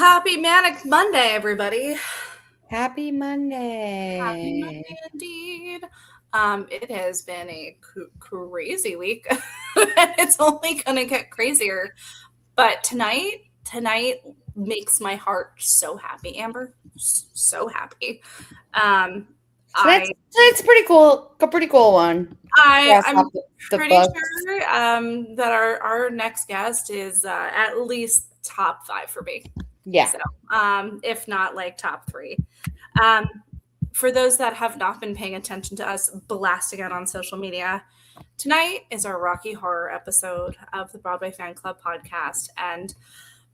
Happy Manic Monday, everybody. Happy Monday. Happy Monday indeed. It has been a crazy week. It's only going to get crazier. But tonight makes my heart so happy, Amber. So happy. It's pretty cool. A pretty cool one. I'm pretty sure that our next guest is at least top 5 for me. Yeah. So, if not like top 3. For those that have not been paying attention to us blasting out on social media, tonight is our Rocky Horror episode of the Broadway Fan Club podcast. And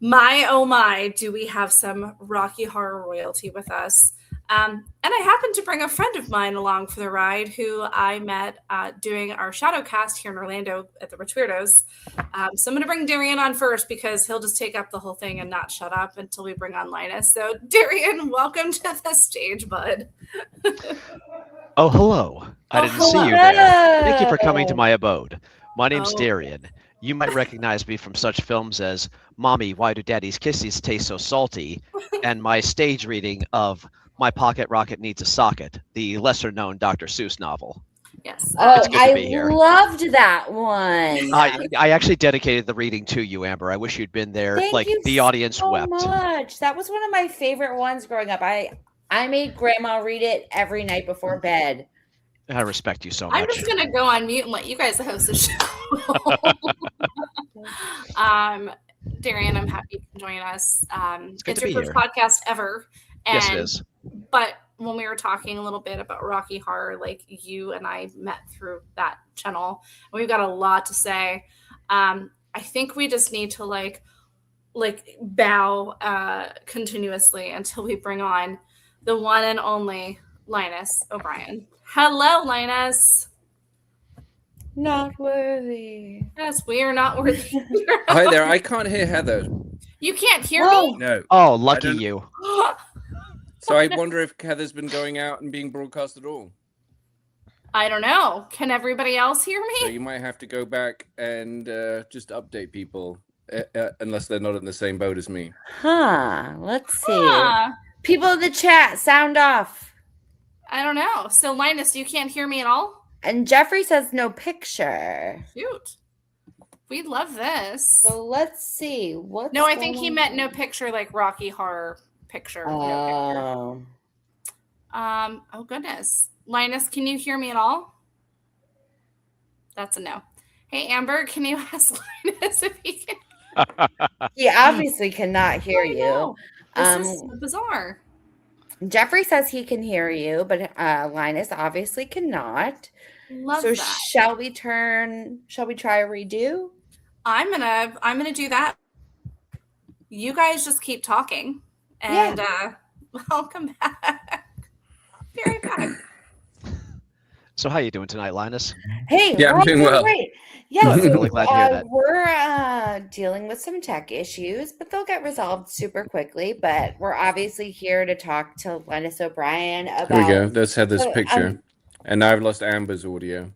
my, oh my, do we have some Rocky Horror royalty with us. And I happened to bring a friend of mine along for the ride who I met doing our shadow cast here in Orlando at the Rich Weirdos. So I'm going to bring Darian on first because he'll just take up the whole thing and not shut up until we bring on Linus. So Darian, welcome to the stage, bud. Oh, hello. I didn't see you there. Thank you for coming to my abode. My name's Darian. You might recognize me from such films as Mommy, Why Do Daddy's Kisses Taste So Salty? And my stage reading of My Pocket Rocket Needs a Socket, the lesser-known Dr. Seuss novel. Yes. I loved that one. I actually dedicated the reading to you, Amber. I wish you'd been there. Thank you the audience so wept. Much. That was one of my favorite ones growing up. I made Grandma read it every night before bed. I respect you so much. I'm just going to go on mute and let you guys host the show. Darian, I'm happy you can join us. It's your first podcast ever. Yes, it is. But when we were talking a little bit about Rocky Horror, like you and I met through that channel, and we've got a lot to say. I think we just need to like bow continuously until we bring on the one and only Linus O'Brien. Hello, Linus. Not worthy. Yes, we are not worthy. Hi there. I can't hear Heather. You can't hear me? No. Oh, lucky you. So I wonder if Heather's been going out and being broadcast at all. I don't know. Can everybody else hear me? So you might have to go back and just update people, unless they're not in the same boat as me. Let's see. People in the chat, sound off. I don't know. So Linus, you can't hear me at all? And Jeffrey says no picture. Shoot. We'd love this. So let's see. No, I think he meant no picture like Rocky Horror picture. Oh. Oh goodness. Linus, can you hear me at all? That's a no. Hey Amber, can you ask Linus if he can? He obviously cannot hear you. This is bizarre. Jeffrey says he can hear you, but Linus obviously cannot. Love that. Shall we try a redo? I'm gonna do that. You guys just keep talking, and I'll come back. Be right back. So how you doing tonight, Linus? Hey, yeah, I'm doing well. Great. Yeah, I'm really glad to hear that. We're dealing with some tech issues, but they'll get resolved super quickly. But we're obviously here to talk to Linus O'Brien about. Here we go. Let's have this picture. And now I've lost Amber's audio.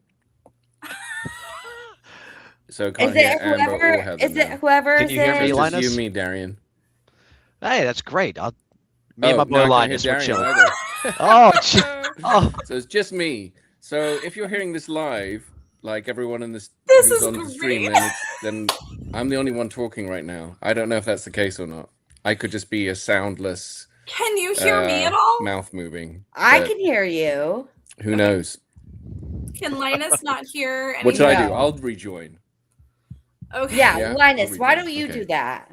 So can't hear Amber or Heather. Is it whoever? Can you hear me, Linus? You and me, Darian. Hey, that's great. Me and my boy Linus were chilling. Oh, so it's just me. So if you're hearing this live, like everyone in this who's on the stream, then I'm the only one talking right now. I don't know if that's the case or not. I could just be a soundless. Can you hear me at all? Mouth moving. I can hear you. Who knows? Can Linus not hear anything? What should I do? I'll rejoin. Okay. Yeah, Linus, why don't you do that?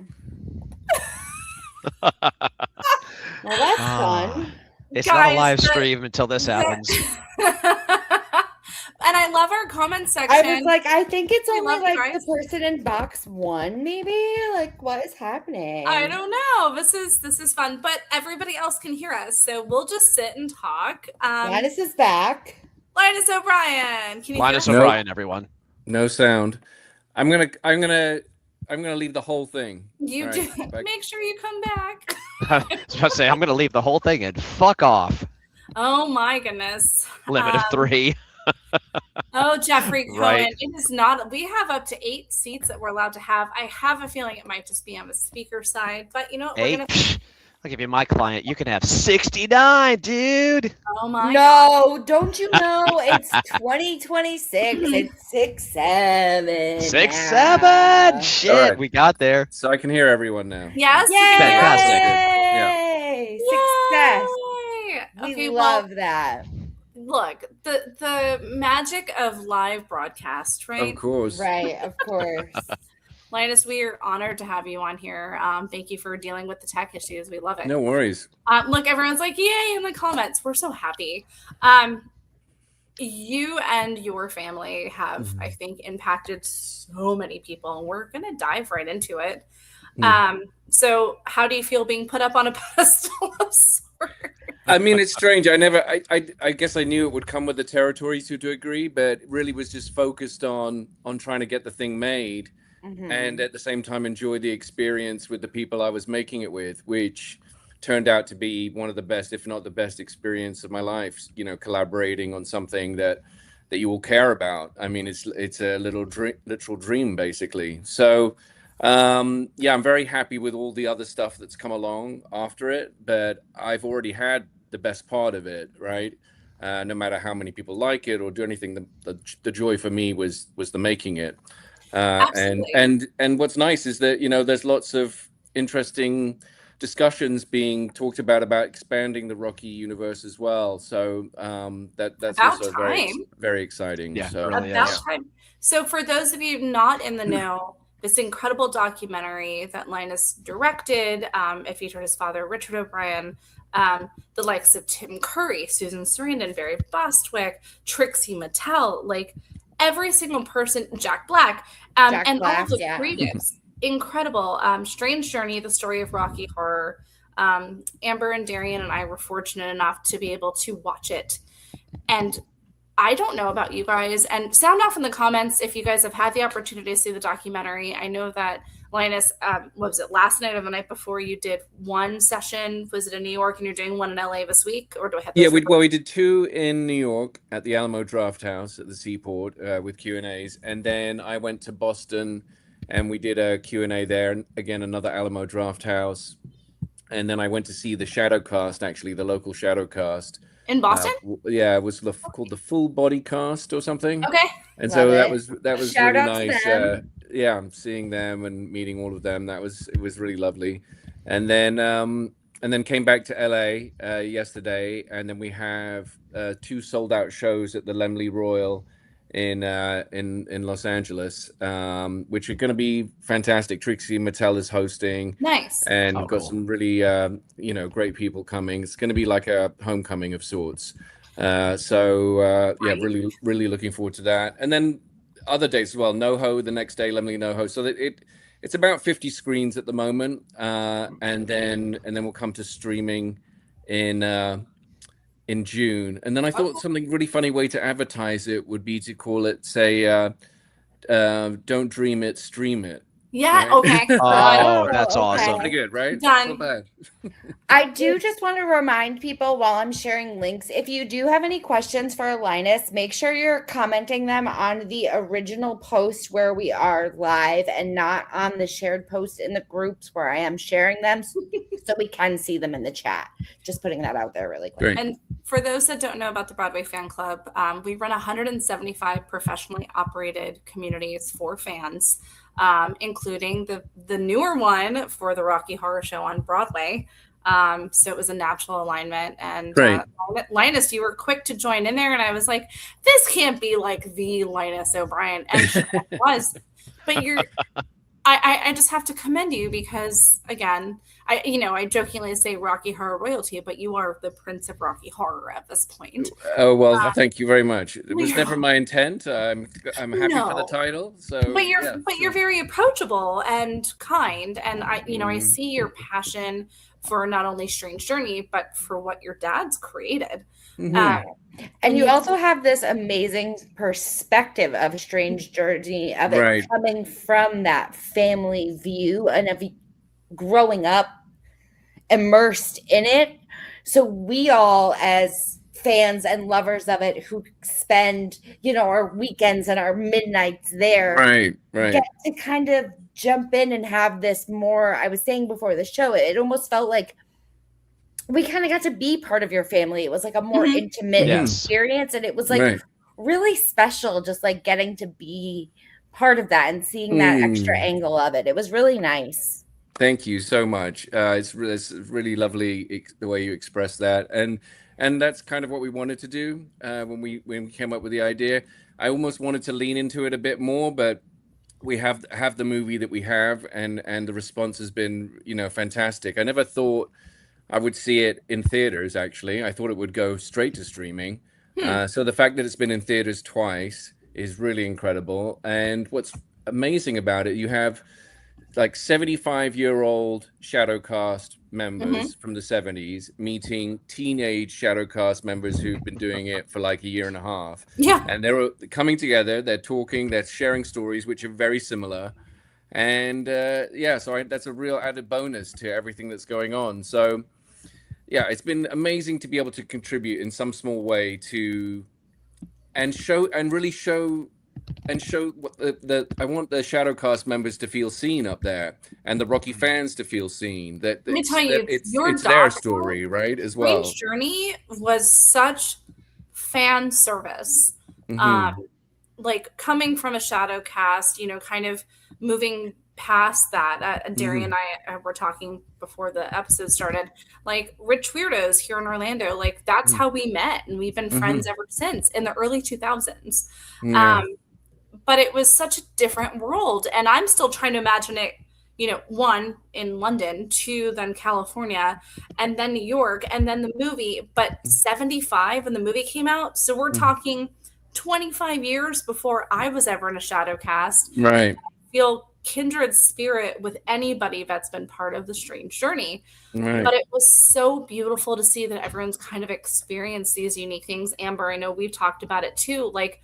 Well, that's fun. It's not a live stream until this happens. And I love our comment section. I was like, I think it's only like the person in box 1, maybe. Like, what is happening? I don't know. This is fun, but everybody else can hear us, so we'll just sit and talk. Linus is back. Linus O'Brien. Can you Linus hear O'Brien, everyone. No sound. I'm gonna leave the whole thing. You do. Make sure you come back. I was about to say I'm gonna leave the whole thing and fuck off. Oh my goodness. Limit of 3. Oh, Jeffrey Cohen. Right. It is not. We have up to 8 seats that we're allowed to have. I have a feeling it might just be on the speaker side, but you know what? We're 8? gonna. Psh, I'll give you my client. You can have 69, dude. Oh my. No, don't you know it's 2026? It's 6-7. 6-7. Shit, All right. we got there. So I can hear everyone now. Yes. Yay! Fantastic. Success. Yay! We love that. Look, the magic of live broadcast, right? Of course. Right, of course. Linus, we are honored to have you on here. Thank you for dealing with the tech issues. We love it. No worries. Look, everyone's like, yay, in the comments. We're so happy. You and your family have, I think, impacted so many people, and we're going to dive right into it. So how do you feel being put up on a pedestal of sorts? I mean, it's strange. I guess I knew it would come with the territory to a degree, but really was just focused on trying to get the thing made. And at the same time enjoy the experience with the people I was making it with, which turned out to be one of the best, if not the best experience of my life, you know, collaborating on something that you all care about. I mean, it's a literal dream, basically. So yeah, I'm very happy with all the other stuff that's come along after it, but I've already had the best part of it, right? No matter how many people like it or do anything, the joy for me was the making it. And what's nice is that, you know, there's lots of interesting discussions being talked about expanding the Rocky universe as well. So that's about also time. very exciting. Yeah, so really About is. time. So for those of you not in the know, this incredible documentary that Linus directed, it featured his father, Richard O'Brien, the likes of Tim Curry, Susan Sarandon, Barry Bostwick, Trixie Mattel, like every single person, Jack Black, and Black, all of the yeah. creatives. Incredible. Strange Journey, the story of Rocky Horror. Amber and Darian and I were fortunate enough to be able to watch it. And I don't know about you guys, and sound off in the comments if you guys have had the opportunity to see the documentary. I know that Linus, what was it, last night or the night before, you did one session. Was it in New York, and you're doing one in LA this week? Or do I have those? Yeah, we did 2 in New York at the Alamo Draft House at the Seaport with Q&As, and then I went to Boston and we did a Q&A there, and again another Alamo Draft House, and then I went to see the Shadowcast, actually the local Shadowcast in Boston. Yeah, it was called the Full Body Cast or something. Okay. And Love so it. that was Shout really out to nice. them. Yeah, seeing them and meeting all of them, it was really lovely. And then came back to LA yesterday, and then we have 2 sold out shows at the Laemmle Royal in Los Angeles, which are going to be fantastic. Trixie Mattel is hosting. Nice. And we've got Cool. some really great people coming. It's going to be like a homecoming of sorts. Yeah, really looking forward to that. And then other dates as well. NoHo the next day, Laemmle NoHo. So that it's about 50 screens at the moment, and then we'll come to streaming in June. And then I thought something really funny way to advertise it would be to call it, say, "Don't dream it, stream it." Yeah. Right? Okay. Oh, that's okay. awesome. Pretty good, right? Done. Not bad. I do just want to remind people while I'm sharing links, if you do have any questions for Linus, make sure you're commenting them on the original post where we are live and not on the shared post in the groups where I am sharing them so we can see them in the chat. Just putting that out there really quick. Great. And for those that don't know about the Broadway Fan Club, we run 175 professionally operated communities for fans, including the newer one for the Rocky Horror Show on Broadway. So it was a natural alignment. And Linus, you were quick to join in there, and I was like, this can't be like the Linus O'Brien. And it was. But I just have to commend you because, again, I jokingly say Rocky Horror royalty, but you are the Prince of Rocky Horror at this point. Oh, well, thank you very much. It was never my intent. I'm happy for the title. So, but you're very approachable and kind, and I see your passion for not only Strange Journey, but for what your dad's created. And you also have this amazing perspective of Strange Journey, of it coming from that family view and of growing up immersed in it. So we all, as fans and lovers of it who spend, our weekends and our midnights there. Right. Get to kind of jump in and have this more, I was saying before the show, it almost felt like we kind of got to be part of your family. It was like a more intimate experience. And it was like really special, just like getting to be part of that and seeing that extra angle of it. It was really nice. Thank you so much. It's really lovely the way you express that. And that's kind of what we wanted to do when we came up with the idea. I almost wanted to lean into it a bit more, but we have the movie that we have, and the response has been, fantastic. I never thought I would see it in theaters, actually. I thought it would go straight to streaming. So the fact that it's been in theaters twice is really incredible. And what's amazing about it, you have like 75-year-old Shadowcast members from the 70s meeting teenage Shadowcast members who've been doing it for like a year and a half. Yeah. And they're coming together, they're talking, they're sharing stories, which are very similar. And so that's a real added bonus to everything that's going on. So yeah, it's been amazing to be able to contribute in some small way to show what I want the Shadowcast members to feel seen up there, and the Rocky fans to feel seen. Let me tell you, it's their story, right? As well. Strange Journey was such fan service. Like coming from a Shadowcast, kind of moving past that. Darian and I were talking before the episode started. Like Rich Weirdos here in Orlando, like that's how we met, and we've been friends ever since in the early 2000s. But it was such a different world, and I'm still trying to imagine it. One in London, two then California, and then New York, and then the movie. But 75 when the movie came out, so we're talking 25 years before I was ever in a Shadowcast. Right. I feel kindred spirit with anybody that's been part of the Strange Journey. Right. But it was so beautiful to see that everyone's kind of experienced these unique things. Amber, I know we've talked about it too, like,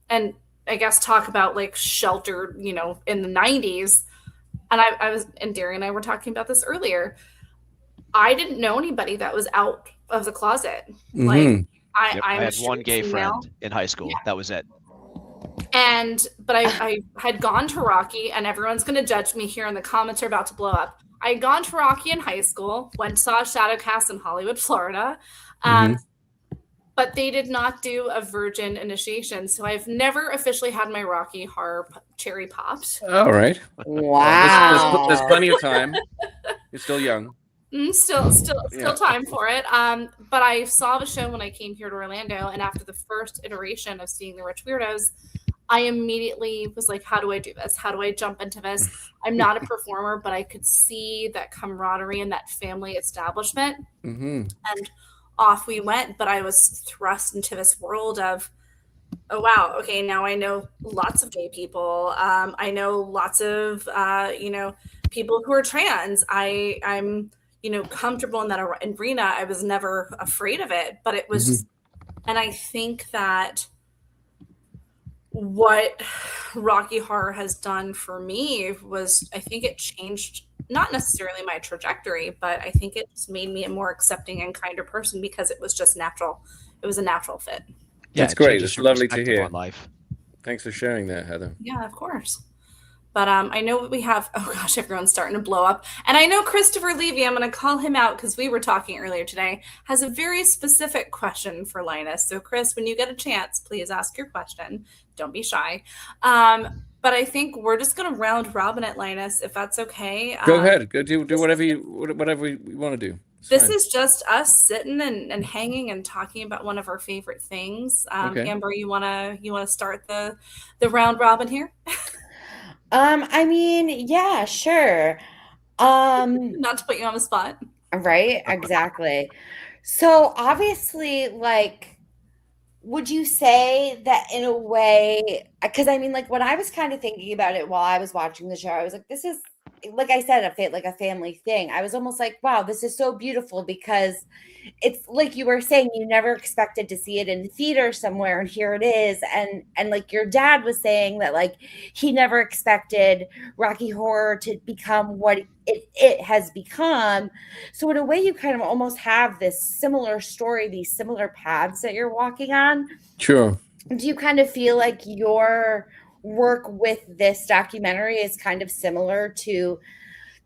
and I guess talk about like shelter, in the 90s. And I was, and Darian and I were talking about this earlier. I didn't know anybody that was out of the closet. Like I had one gay friend in high school. Yeah. That was it. But I had gone to Rocky, and everyone's going to judge me here, and the comments are about to blow up. I had gone to Rocky in high school, went saw Shadowcast in Hollywood, Florida. But they did not do a virgin initiation. So I've never officially had my Rocky Horror cherry popped. All right. Wow. There's plenty of time. You're still young. Still time for it. But I saw the show when I came here to Orlando. And after the first iteration of seeing the Rich Weirdos, I immediately was like, how do I do this? How do I jump into this? I'm not a performer, but I could see that camaraderie and that family establishment. And off we went, but I was thrust into this world of, oh wow, okay, now I know lots of gay people. I know lots of people who are trans. I'm comfortable in that arena. I was never afraid of it, but it was just, and I think that what Rocky Horror has done for me was, I think it changed not necessarily my trajectory, but I think it just made me a more accepting and kinder person because it was just natural. It was a natural fit. Yeah, that's great. It's lovely to hear. Life. Thanks for sharing that, Heather. Yeah, of course. But I know we have, oh gosh, everyone's starting to blow up. And I know Christopher Levy, I'm going to call him out because we were talking earlier today, has a very specific question for Linus. So Chris, when you get a chance, please ask your question. Don't be shy. But I think we're just going to round robin at Linus, if that's okay. Go ahead. Go do whatever you want to do. This is just us sitting and hanging and talking about one of our favorite things. Okay. Amber, you wanna start the round robin here? I mean, yeah, sure. Not to put you on the spot. Right, exactly. So obviously, like, would you say that in a way, because I mean, like when I was kind of thinking about it while I was watching the show, I was like, this is like I said, like a family thing. I was almost like, wow, this is so beautiful, because it's like you were saying, you never expected to see it in the theater somewhere, and here it is. And like your dad was saying that like he never expected Rocky Horror to become what it has become. So in a way, you kind of almost have this similar story, these similar paths that you're walking on. Sure. Do you kind of feel like your work with this documentary is kind of similar to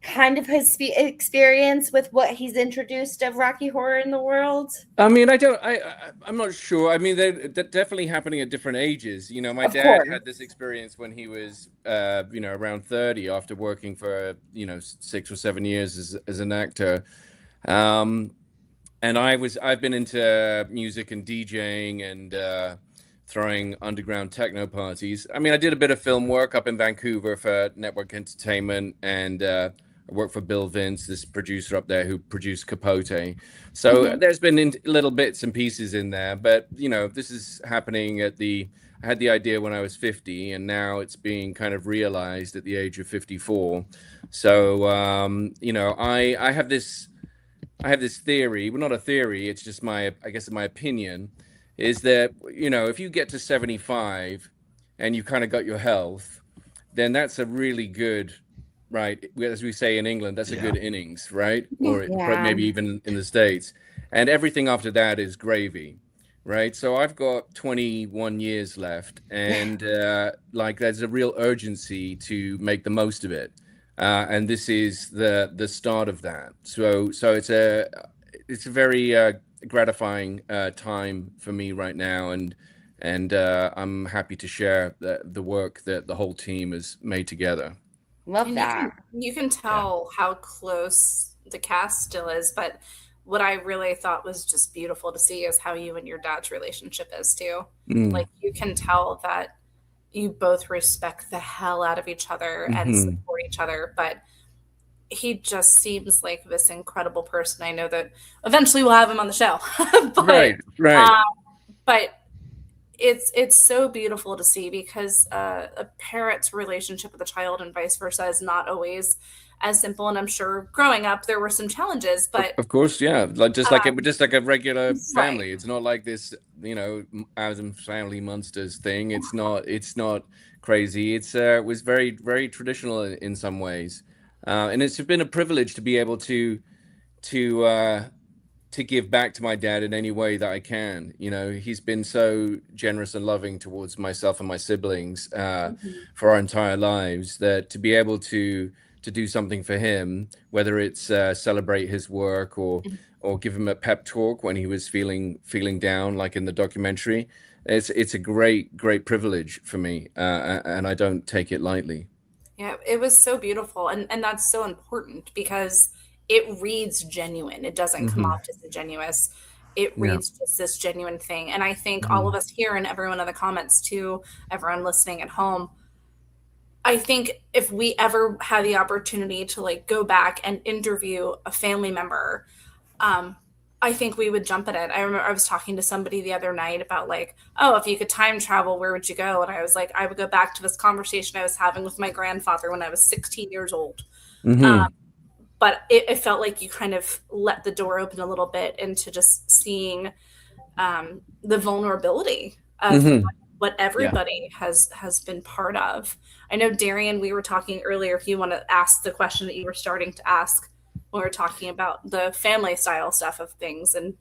kind of his experience with what he's introduced of Rocky Horror in the world? I mean, I'm not sure. I mean, they're definitely happening at different ages. You know, my dad had this experience when he was, around 30, after working for, 6 or 7 years as an actor. And I've been into music and DJing and throwing underground techno parties. I mean, I did a bit of film work up in Vancouver for Network Entertainment, and I worked for Bill Vince, this producer up there who produced Capote. So there's been little bits and pieces in there, but this is happening I had the idea when I was 50, and now it's being kind of realized at the age of 54. So I have this theory. Well, not a theory, it's just my opinion, is that if you get to 75 and you kind of got your health, then that's a really good, right, as we say in England, that's a good innings, right? Or maybe even in the States. And everything after that is gravy, right? So I've got 21 years left, and there's a real urgency to make the most of it. And this is the start of that. So it's a very gratifying time for me right now, and I'm happy to share the work that the whole team has made together. Love that. You can tell how close the cast still is, but what I really thought was just beautiful to see is how you and your dad's relationship is too. Like, you can tell that you both respect the hell out of each other and support each other, but he just seems like this incredible person. I know that eventually we'll have him on the show. Right. But it's so beautiful to see, because a parent's relationship with a child and vice versa is not always as simple. And I'm sure growing up there were some challenges, but of course, just like a regular family. It's not like this, Addams Family Monsters thing. It's not crazy. It was very, very traditional in some ways. And it's been a privilege to be able to give back to my dad in any way that I can. He's been so generous and loving towards myself and my siblings for our entire lives, that to be able to do something for him, whether it's celebrate his work or give him a pep talk when he was feeling down, like in the documentary, it's a great privilege for me, and I don't take it lightly. Yeah, it was so beautiful. And that's so important, because it reads genuine. It doesn't come off disingenuous. It reads just this genuine thing. And I think all of us here, and everyone in the comments too, everyone listening at home, I think if we ever had the opportunity to go back and interview a family member, I think we would jump at it. I remember I was talking to somebody the other night about if you could time travel, where would you go? And I was like, I would go back to this conversation I was having with my grandfather when I was 16 years old. But it felt like you kind of let the door open a little bit into just seeing the vulnerability of what everybody has been part of. I know, Darian, we were talking earlier, if you want to ask the question that you were starting to ask when we were talking about the family style stuff of things, and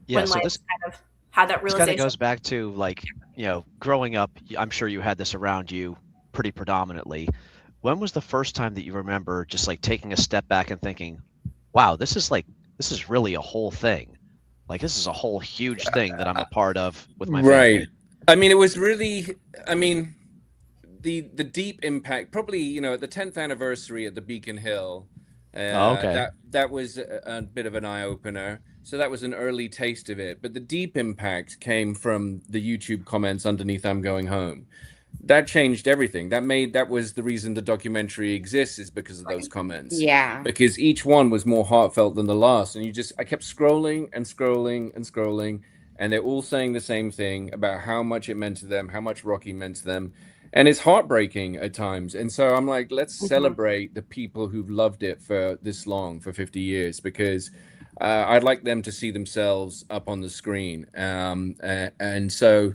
when so this kind of had that realization. This kind of goes back to growing up. I'm sure you had this around you pretty predominantly. When was the first time that you remember just taking a step back and thinking, wow, this is really a whole thing. This is a whole huge thing that I'm a part of with my family. Right. I mean, it was really, the deep impact, probably, at the 10th anniversary at the Beacon Hill. That was a bit of an eye-opener. So that was an early taste of it. But the deep impact came from the YouTube comments underneath I'm Going Home. That changed everything. That was the reason the documentary exists, is because of those comments. Yeah. Because each one was more heartfelt than the last. And I kept scrolling and scrolling and scrolling, and they're all saying the same thing about how much it meant to them, how much Rocky meant to them. and it's heartbreaking at times. And so I'm like, let's celebrate the people who've loved it for this long, for 50 years, because I'd like them to see themselves up on the screen. And so,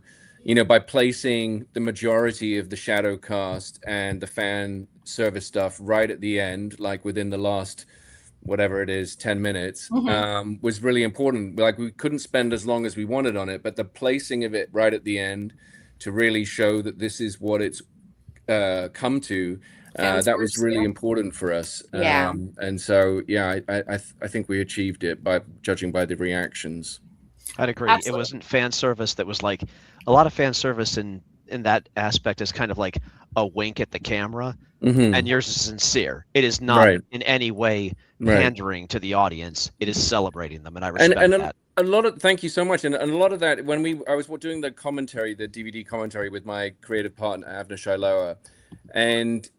by placing the majority of the shadow cast and the fan service stuff right at the end, like within the last, whatever it is, 10 minutes, was really important. Like, we couldn't spend as long as we wanted on it, but the placing of it right at the end to really show that this is what it's come to, that was really important for us. Yeah. And so, yeah, I think we achieved it by judging by the reactions. I'd agree. Absolutely. It wasn't fan service that was like, a lot of fan service in that aspect is kind of like a wink at the camera, and yours is sincere. It is not in any way pandering to the audience. It is celebrating them, and I respect that. A lot of, thank you so much. And a lot of that, when I was doing the commentary, the DVD commentary with my creative partner, Avner Shiloah, and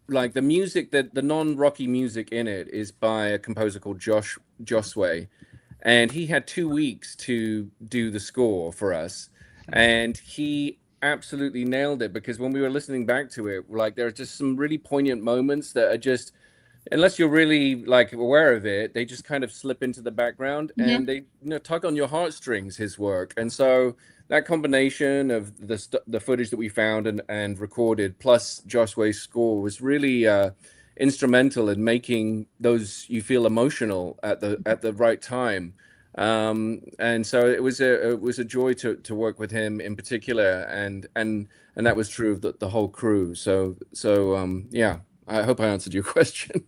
like the music, the non-rocky music in it is by a composer called Josue. And he had 2 weeks to do the score for us. And he absolutely nailed it, because when we were listening back to it, like, there are just some really poignant moments that are just, unless you're really like aware of it, they just kind of slip into the background, and they tug on your heartstrings, his work. And so that combination of the footage that we found and recorded, plus Josue's score, was really instrumental in making you feel emotional at the right time. And so it was a joy to work with him in particular, and that was true of the whole crew. So yeah, I hope I answered your question.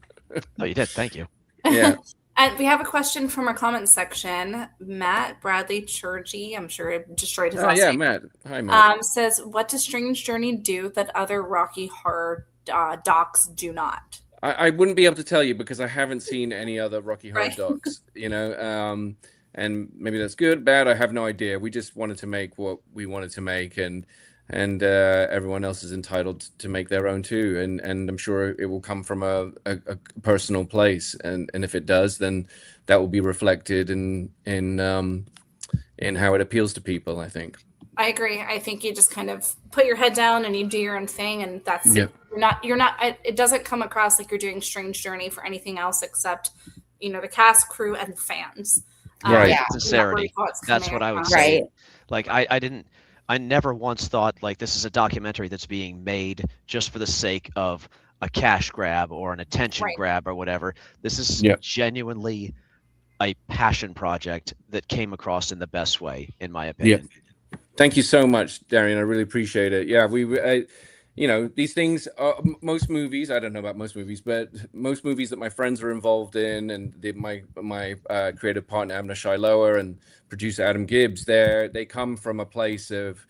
Oh, you did. Thank you. Yeah. And we have a question from our comment section. Matt Bradley Churgy, I'm sure I destroyed his last name. Matt. Hi, Matt. Says, what does Strange Journey do that other Rocky Horror docs do not? I wouldn't be able to tell you, because I haven't seen any other Rocky Horror docs, and maybe that's good, bad, I have no idea. We just wanted to make what we wanted to make, and everyone else is entitled to make their own too. And I'm sure it will come from a personal place, and if it does, then that will be reflected in how it appeals to people, I think. I agree. I think you just kind of put your head down and you do your own thing, and that's you're not it doesn't come across like you're doing Strange Journey for anything else except the cast, crew, and fans. Sincerity. That's what I would say. Like, I never once thought like this is a documentary that's being made just for the sake of a cash grab or an attention grab or whatever. This is genuinely a passion project that came across in the best way, in my opinion. Thank you so much, Darian. I really appreciate it. Yeah, these things are, most movies, I don't know about most movies, but most movies that my friends are involved in, and my creative partner, Avner Shiloah, and producer Adam Gibbs, they come from a place of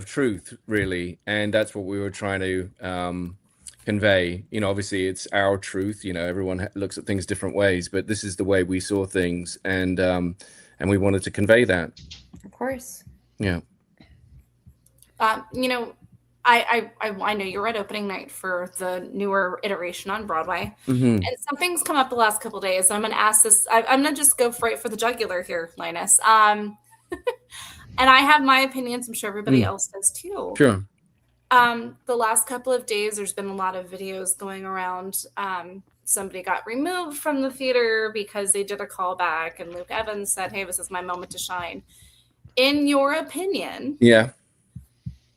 truth, really. And that's what we were trying to convey. Obviously it's our truth. Everyone looks at things different ways, but this is the way we saw things. And we wanted to convey that. Of course. Yeah. I know you're at opening night for the newer iteration on Broadway, and something's come up the last couple of days. I'm going to ask this. I'm going to just go right for the jugular here, Linus. And I have my opinions. I'm sure everybody else does too. Sure. The last couple of days, there's been a lot of videos going around. Somebody got removed from the theater because they did a callback, and Luke Evans said, "Hey, this is my moment to shine." In your opinion,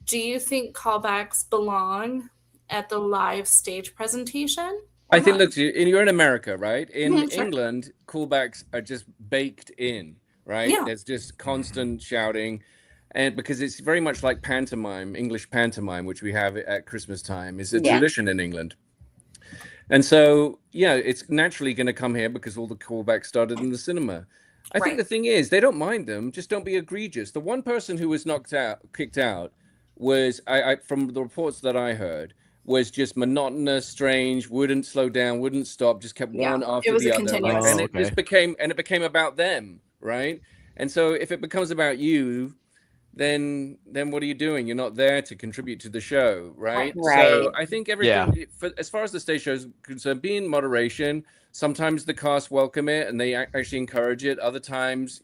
do you think callbacks belong at the live stage presentation? I think, look, you're in America, right? In England, callbacks are just baked in, right? Yeah. There's just constant shouting. And because it's very much like pantomime, English pantomime, which we have at Christmas time, is a tradition in England. And so, it's naturally going to come here because all the callbacks started in the cinema. I think the thing is, they don't mind them, just don't be egregious. The one person who was kicked out was, from the reports that I heard, was just monotonous, strange, wouldn't slow down, wouldn't stop, just kept one after the other. And it just became about them, right? And so if it becomes about you, then what are you doing? You're not there to contribute to the show, right? So I think everything, as far as the stage show is concerned, be in moderation. Sometimes the cast welcome it and they actually encourage it. Other times,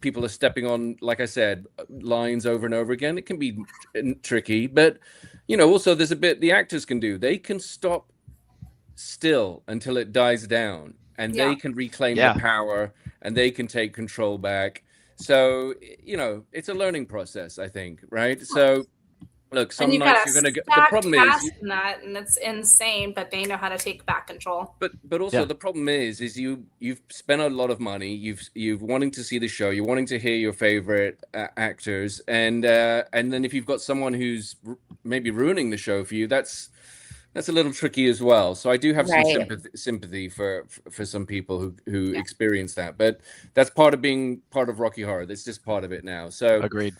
people are stepping on, like I said, lines over and over again. It can be tricky, but also there's a bit the actors can do. They can stop still until it dies down, and they can reclaim the power, and they can take control back. So it's a learning process, I think, right? So look, some nights you're gonna get. The problem is that, and it's insane, but they know how to take back control. But also the problem is you've spent a lot of money. You've wanting to see the show. You're wanting to hear your favorite actors, and then if you've got someone who's maybe ruining the show for you, that's a little tricky as well. So I do have some sympathy for some people who experience that, but that's part of being part of Rocky Horror. That's just part of it now. So agreed.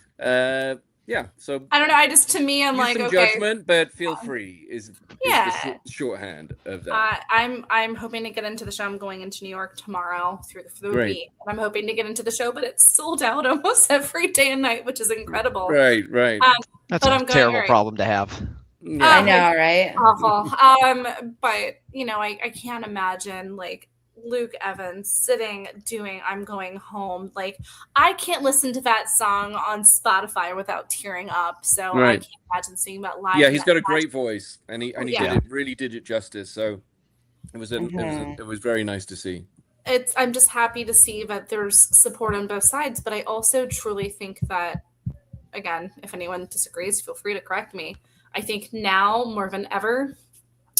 So I don't know. To me, I'm like, some judgment, but feel free is the shorthand of that. I'm hoping to get into the show. I'm going into New York tomorrow through the week. I'm hoping to get into the show, but it's sold out almost every day and night, which is incredible. Right. That's a terrible problem to have. Yeah. I know, right? Awful. But I can't imagine like Luke Evans sitting doing I'm Going Home. Like, I can't listen to that song on Spotify without tearing up. So I can't imagine seeing that live. Yeah, he's got a great voice, and he really did it justice. So it was it was very nice to see. I'm just happy to see that there's support on both sides, but I also truly think that, again, if anyone disagrees, feel free to correct me. I think now more than ever,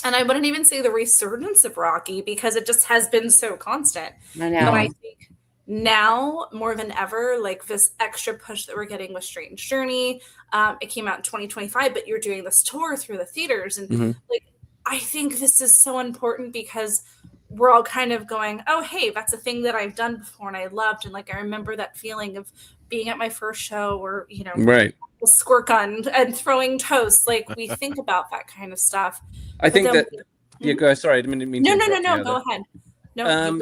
and I wouldn't even say the resurgence of Rocky because it just has been so constant. I know. But I think now more than ever, like this extra push that we're getting with Strange Journey, it came out in 2025, but you're doing this tour through the theaters. And like, I think this is so important because we're all kind of going, oh, hey, that's a thing that I've done before and I loved. And like, I remember that feeling of being at my first show or, a squirt gun and throwing toast. Like, we think about that kind of stuff. I think that go. Sorry, I didn't mean to no. Go ahead. No.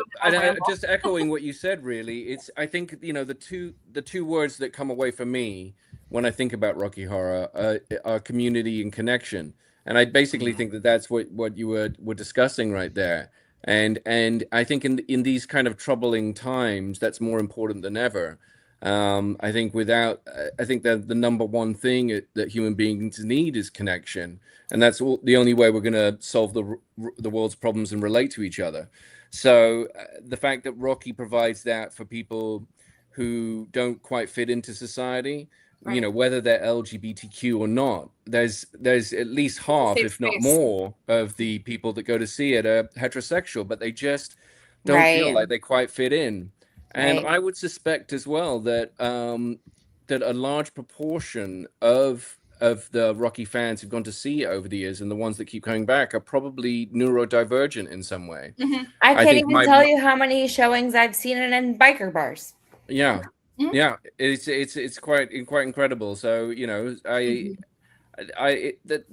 Just echoing what you said. Really, I think the two words that come away for me when I think about Rocky Horror are community and connection. And I basically think that that's what you were discussing right there. And I think in these kind of troubling times, that's more important than ever. I think that the number one thing that human beings need is connection, and that's the only way we're going to solve the world's problems and relate to each other. So the fact that Rocky provides that for people who don't quite fit into society, whether they're LGBTQ or not, there's at least half, if not more, of the people that go to see it are heterosexual, but they just don't feel like they quite fit in. And I would suspect as well that that a large proportion of the Rocky fans who've gone to see it over the years and the ones that keep coming back are probably neurodivergent in some way. I can't even tell you how many showings I've seen it in biker bars. Yeah, it's quite incredible. So that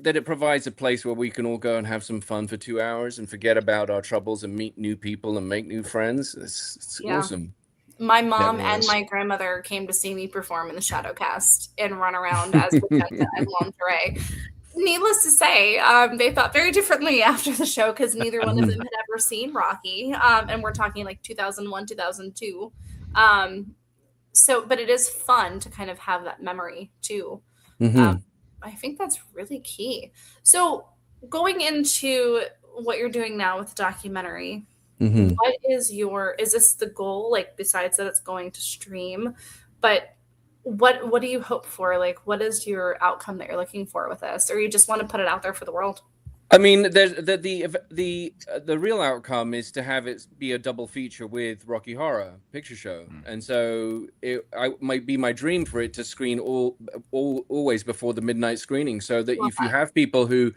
it provides a place where we can all go and have some fun for 2 hours and forget about our troubles and meet new people and make new friends. It's awesome. My mom and my grandmother came to see me perform in the Shadowcast and run around as Magenta and lingerie. Needless to say, they thought very differently after the show because neither one of them had ever seen Rocky. And we're talking like 2001, 2002. But it is fun to kind of have that memory too. I think that's really key. So going into what you're doing now with the documentary, what is this the goal? Like, besides that it's going to stream, but what do you hope for? Like, what is your outcome that you're looking for with this? Or you just want to put it out there for the world? I mean, there's the real outcome is to have it be a double feature with Rocky Horror Picture Show, and so it might be my dream for it to screen always before the midnight screening, so that if you have people who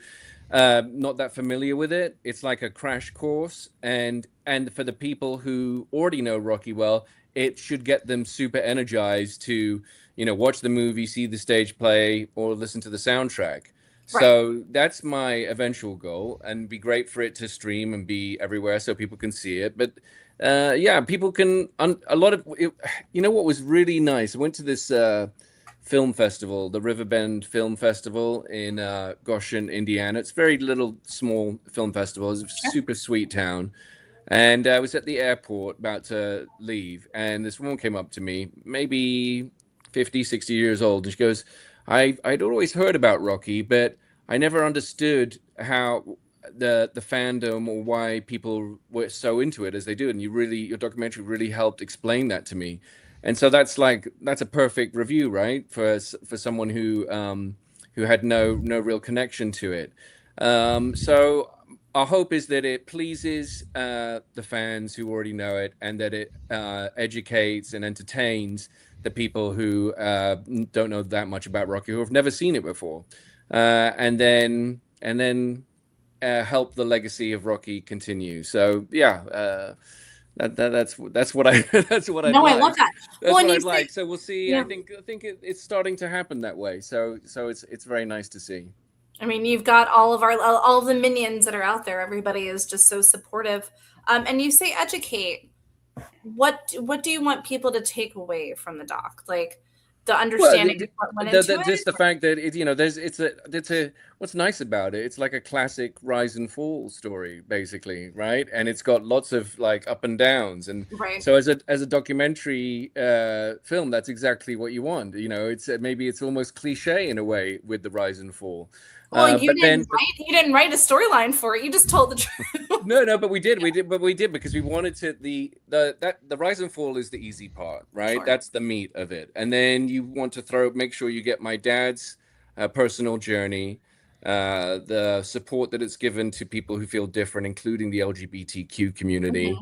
not that familiar with it, it's like a crash course, and for the people who already know Rocky well, it should get them super energized to watch the movie, see the stage play, or listen to the soundtrack. So that's my eventual goal, and be great for it to stream and be everywhere so people can see it. But people can a lot of it. What was really nice? I went to this film festival, the Riverbend Film Festival in Goshen, Indiana. It's a very little small film festival. It's a super sweet town. And I was at the airport about to leave, and this woman came up to me, maybe 50, 60 years old, and she goes, I'd always heard about Rocky, but I never understood how the fandom or why people were so into it as they do. And your documentary really helped explain that to me. And so that's a perfect review, right? For someone who had no real connection to it. So our hope is that it pleases the fans who already know it, and that it educates and entertains the people who don't know that much about Rocky, who have never seen it before, and then help the legacy of Rocky continue. So yeah, that's what I that's what I no, like. I love that. That's what I'd like. So we'll see. Yeah. I think it's starting to happen that way. So it's very nice to see. I mean, you've got all of the minions that are out there. Everybody is just so supportive. And you say educate. What do you want people to take away from the doc? Like the understanding of what went into it? Just the fact that it's what's nice about it. It's like a classic rise and fall story, basically, right? And it's got lots of like up and downs, and so as a documentary film, that's exactly what you want. You know, it's almost cliche in a way with the rise and fall. Well, you didn't write a storyline for it. You just told the truth. No, but we did because we wanted to. The rise and fall is the easy part, right? Sure. That's the meat of it, and then you want to make sure you get my dad's personal journey, the support that it's given to people who feel different, including the LGBTQ community,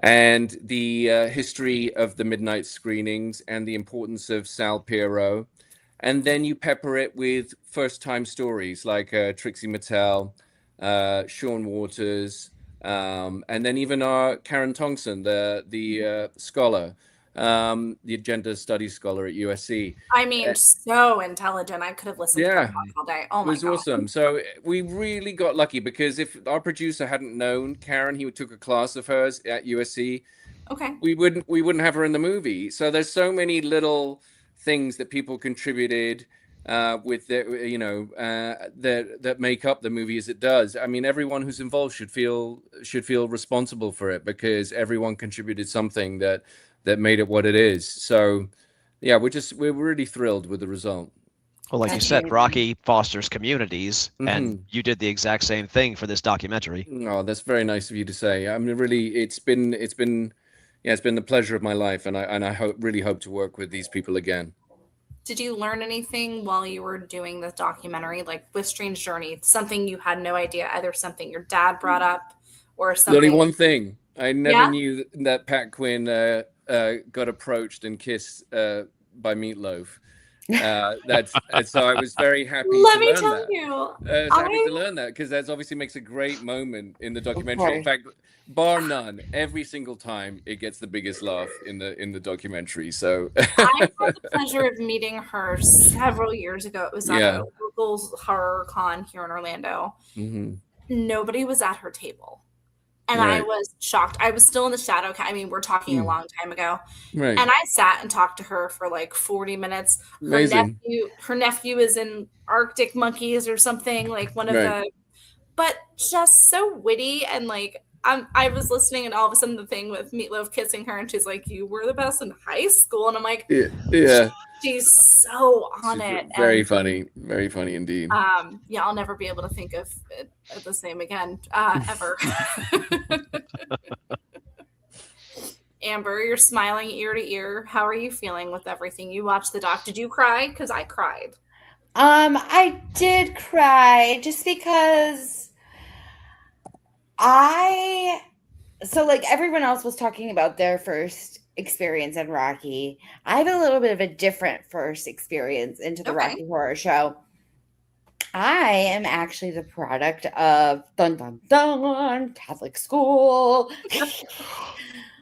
and the history of the midnight screenings and the importance of Sal Piero. And then you pepper it with first-time stories like Trixie Mattel, Sean Waters, and then even Karen Tongson, the scholar, the gender studies scholar at USC. I mean, so intelligent. I could have listened to her talk all day. Oh my God. It was awesome. So we really got lucky, because if our producer hadn't known Karen, he took a class of hers at USC. Okay. We wouldn't have her in the movie. So there's so many little things that people contributed with their, that make up the movie as it does. I mean, everyone who's involved should feel responsible for it, because everyone contributed something that made it what it is. So yeah, we're really thrilled with the result. Well, like you said, Rocky fosters communities, and you did the exact same thing for this documentary. Oh, that's very nice of you to say. I mean, really, it's been the pleasure of my life, and I really hope to work with these people again. Did you learn anything while you were doing this documentary, like with Strange Journey? Something you had no idea, either something your dad brought up or something. Only one thing. I never knew that Pat Quinn got approached and kissed by Meatloaf. So I was very happy to learn that, because that obviously makes a great moment in the documentary. In fact, bar none, every single time it gets the biggest laugh in the documentary. So I had the pleasure of meeting her several years ago. It was at a local horror con here in Orlando. Nobody was at her table. And I was shocked. I was still in the shadow. I mean, we're talking a long time ago. Right. And I sat and talked to her for like 40 minutes. Amazing. Her nephew is in Arctic Monkeys or something, like one of the, but just so witty. And like, I was listening, and all of a sudden the thing with Meatloaf kissing her, and she's like, "You were the best in high school." And I'm like, yeah. She's so on it. Very funny indeed. I'll never be able to think of it the same again, ever. Amber, you're smiling ear to ear. How are you feeling with everything? You watched the doc. Did you cry? Because I cried. I did cry just because like everyone else was talking about their first experience in Rocky. I have a little bit of a different first experience into the Rocky Horror Show. I am actually the product of dun dun dun Catholic school.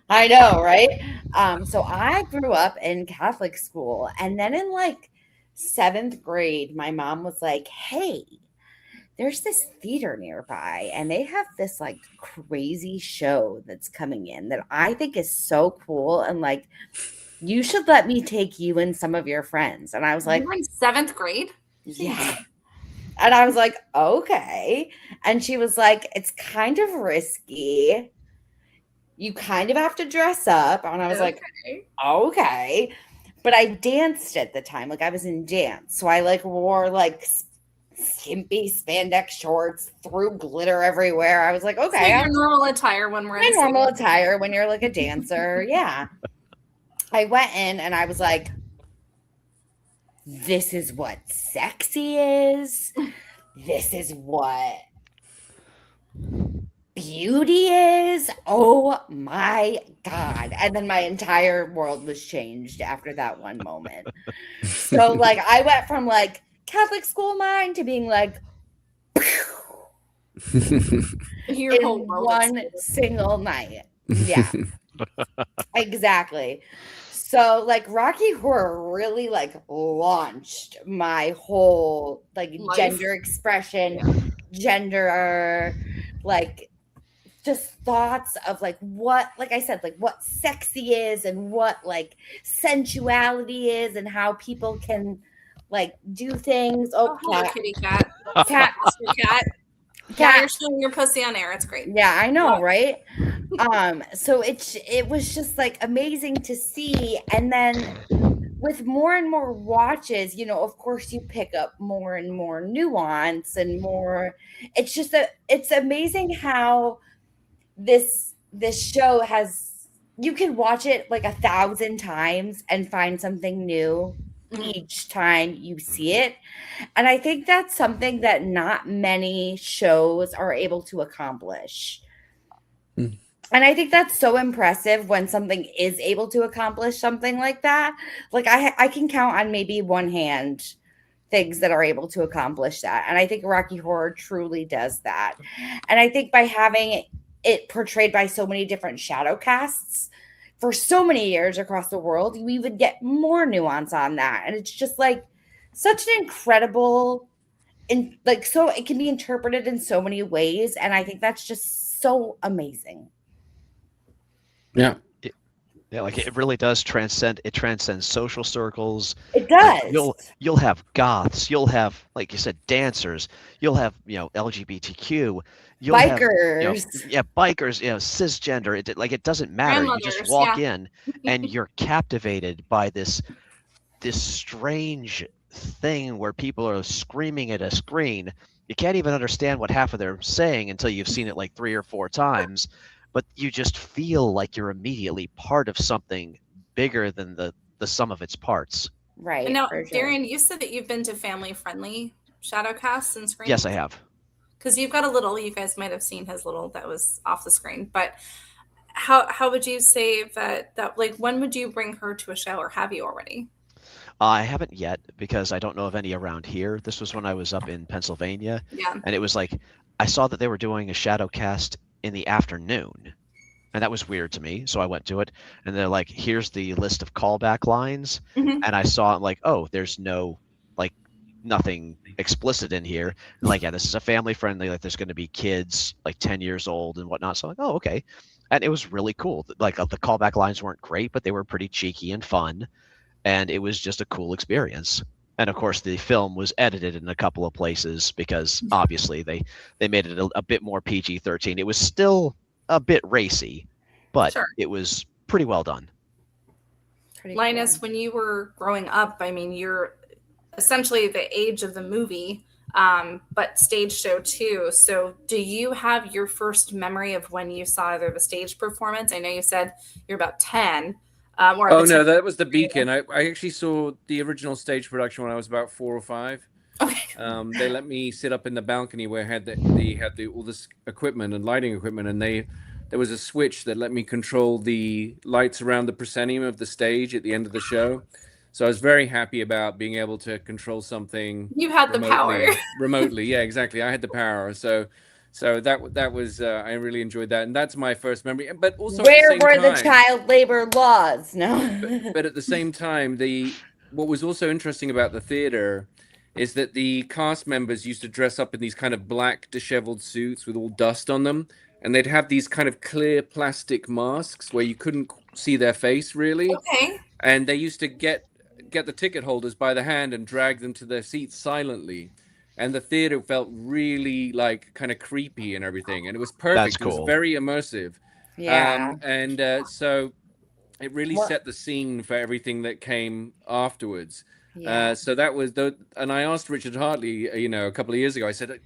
I know, right? So I grew up in Catholic school, and then in like 7th grade, my mom was like, "Hey, there's this theater nearby, and they have this like crazy show that's coming in that I think is so cool, and like you should let me take you and some of your friends." And I was like, "You were in 7th grade?" Yeah. And I was like, "Okay." And she was like, "It's kind of risky. you kind of have to dress up. And I was like, okay. But I danced at the time. Like I was in dance. So I like wore like skimpy spandex shorts, threw glitter everywhere. I was like, okay. So your normal attire when we're my normal attire when you're like a dancer. Yeah. I went in and I was like, this is what sexy is. This is what beauty is. Oh my God. And then my entire world was changed after that one moment. So like I went from like Catholic school mind to being like your in whole world one single night. Yeah. Exactly. So like Rocky Horror really like launched my whole like life. Gender expression, gender, like just thoughts of like what, like I said, like what sexy is and what like sensuality is and how people can like do things. Oh, cat. Kitty cat. Cat. Yeah, you're showing your pussy on air. It's great. Yeah, I know, right? So it was just like amazing to see. And then with more and more watches, you know, of course you pick up more and more nuance and more. It's just it's amazing how this show has, you can watch it like 1,000 times and find something new each time you see it. And I think that's something that not many shows are able to accomplish. And I think that's so impressive when something is able to accomplish something like that. Like I can count on maybe one hand things that are able to accomplish that. And I think Rocky Horror truly does that. And I think by having it portrayed by so many different shadow casts for so many years across the world, we would get more nuance on that. And it's just like such an incredible, and like, so it can be interpreted in so many ways. And I think that's just so amazing. Yeah. Yeah, like it really does transcend. It transcends social circles. It does. You'll have goths. You'll have, like you said, dancers. You'll have, you know, LGBTQ. You'll bikers. Have, you know, bikers. You know, cisgender. It doesn't matter. You just walk in, and you're captivated by this strange thing where people are screaming at a screen. You can't even understand what half of they're saying until you've seen it like 3 or 4 times. But you just feel like you're immediately part of something bigger than the sum of its parts. Right. And now, Darian, you said that you've been to family-friendly shadow casts and screens. Yes, I have. Because you've got a little, you guys might have seen his little that was off the screen. But how would you say that like when would you bring her to a show, or have you already? I haven't yet because I don't know of any around here. This was when I was up in Pennsylvania. Yeah. And it was like I saw that they were doing a shadow cast in the afternoon, and that was weird to me. So I went to it, and they're like, here's the list of callback lines. And I saw, like, oh, there's no, like, nothing explicit in here. And like, yeah, this is a family friendly, like there's going to be kids like 10 years old and whatnot. So like, oh, okay. And it was really cool. Like the callback lines weren't great, but they were pretty cheeky and fun, and it was just a cool experience. And of course, the film was edited in a couple of places because obviously they made it a bit more PG-13. It was still a bit racy, but It was pretty well done. Pretty Linus, cool. When you were growing up, I mean, you're essentially the age of the movie, but stage show too. So do you have your first memory of when you saw either the stage performance? I know you said you're about 10. No, that was the Beacon. I actually saw the original stage production when I was about 4 or 5. Okay. They let me sit up in the balcony where they had all this equipment and lighting equipment, and there was a switch that let me control the lights around the proscenium of the stage at the end of the show. So I was very happy about being able to control something. You had the power. Remotely, yeah, exactly. I had the power. So that was I really enjoyed that, and that's my first memory. But also, where were the child labor laws? No, but at the same time, what was also interesting about the theater is that the cast members used to dress up in these kind of black disheveled suits with all dust on them, and they'd have these kind of clear plastic masks where you couldn't see their face really. Okay. And they used to get the ticket holders by the hand and drag them to their seats silently. And the theater felt really like kind of creepy and everything. And it was perfect. That's cool. It was very immersive. Yeah. So it really set the scene for everything that came afterwards. Yeah. So that was and I asked Richard Hartley, a couple of years ago. I said,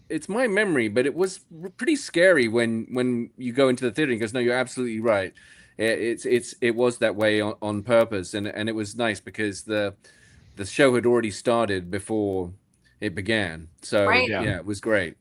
"It's my memory, but it was pretty scary when you go into the theater." He goes, "No, you're absolutely right. It was that way on purpose, and it was nice because the show had already started before it began. So Right. yeah, it was great."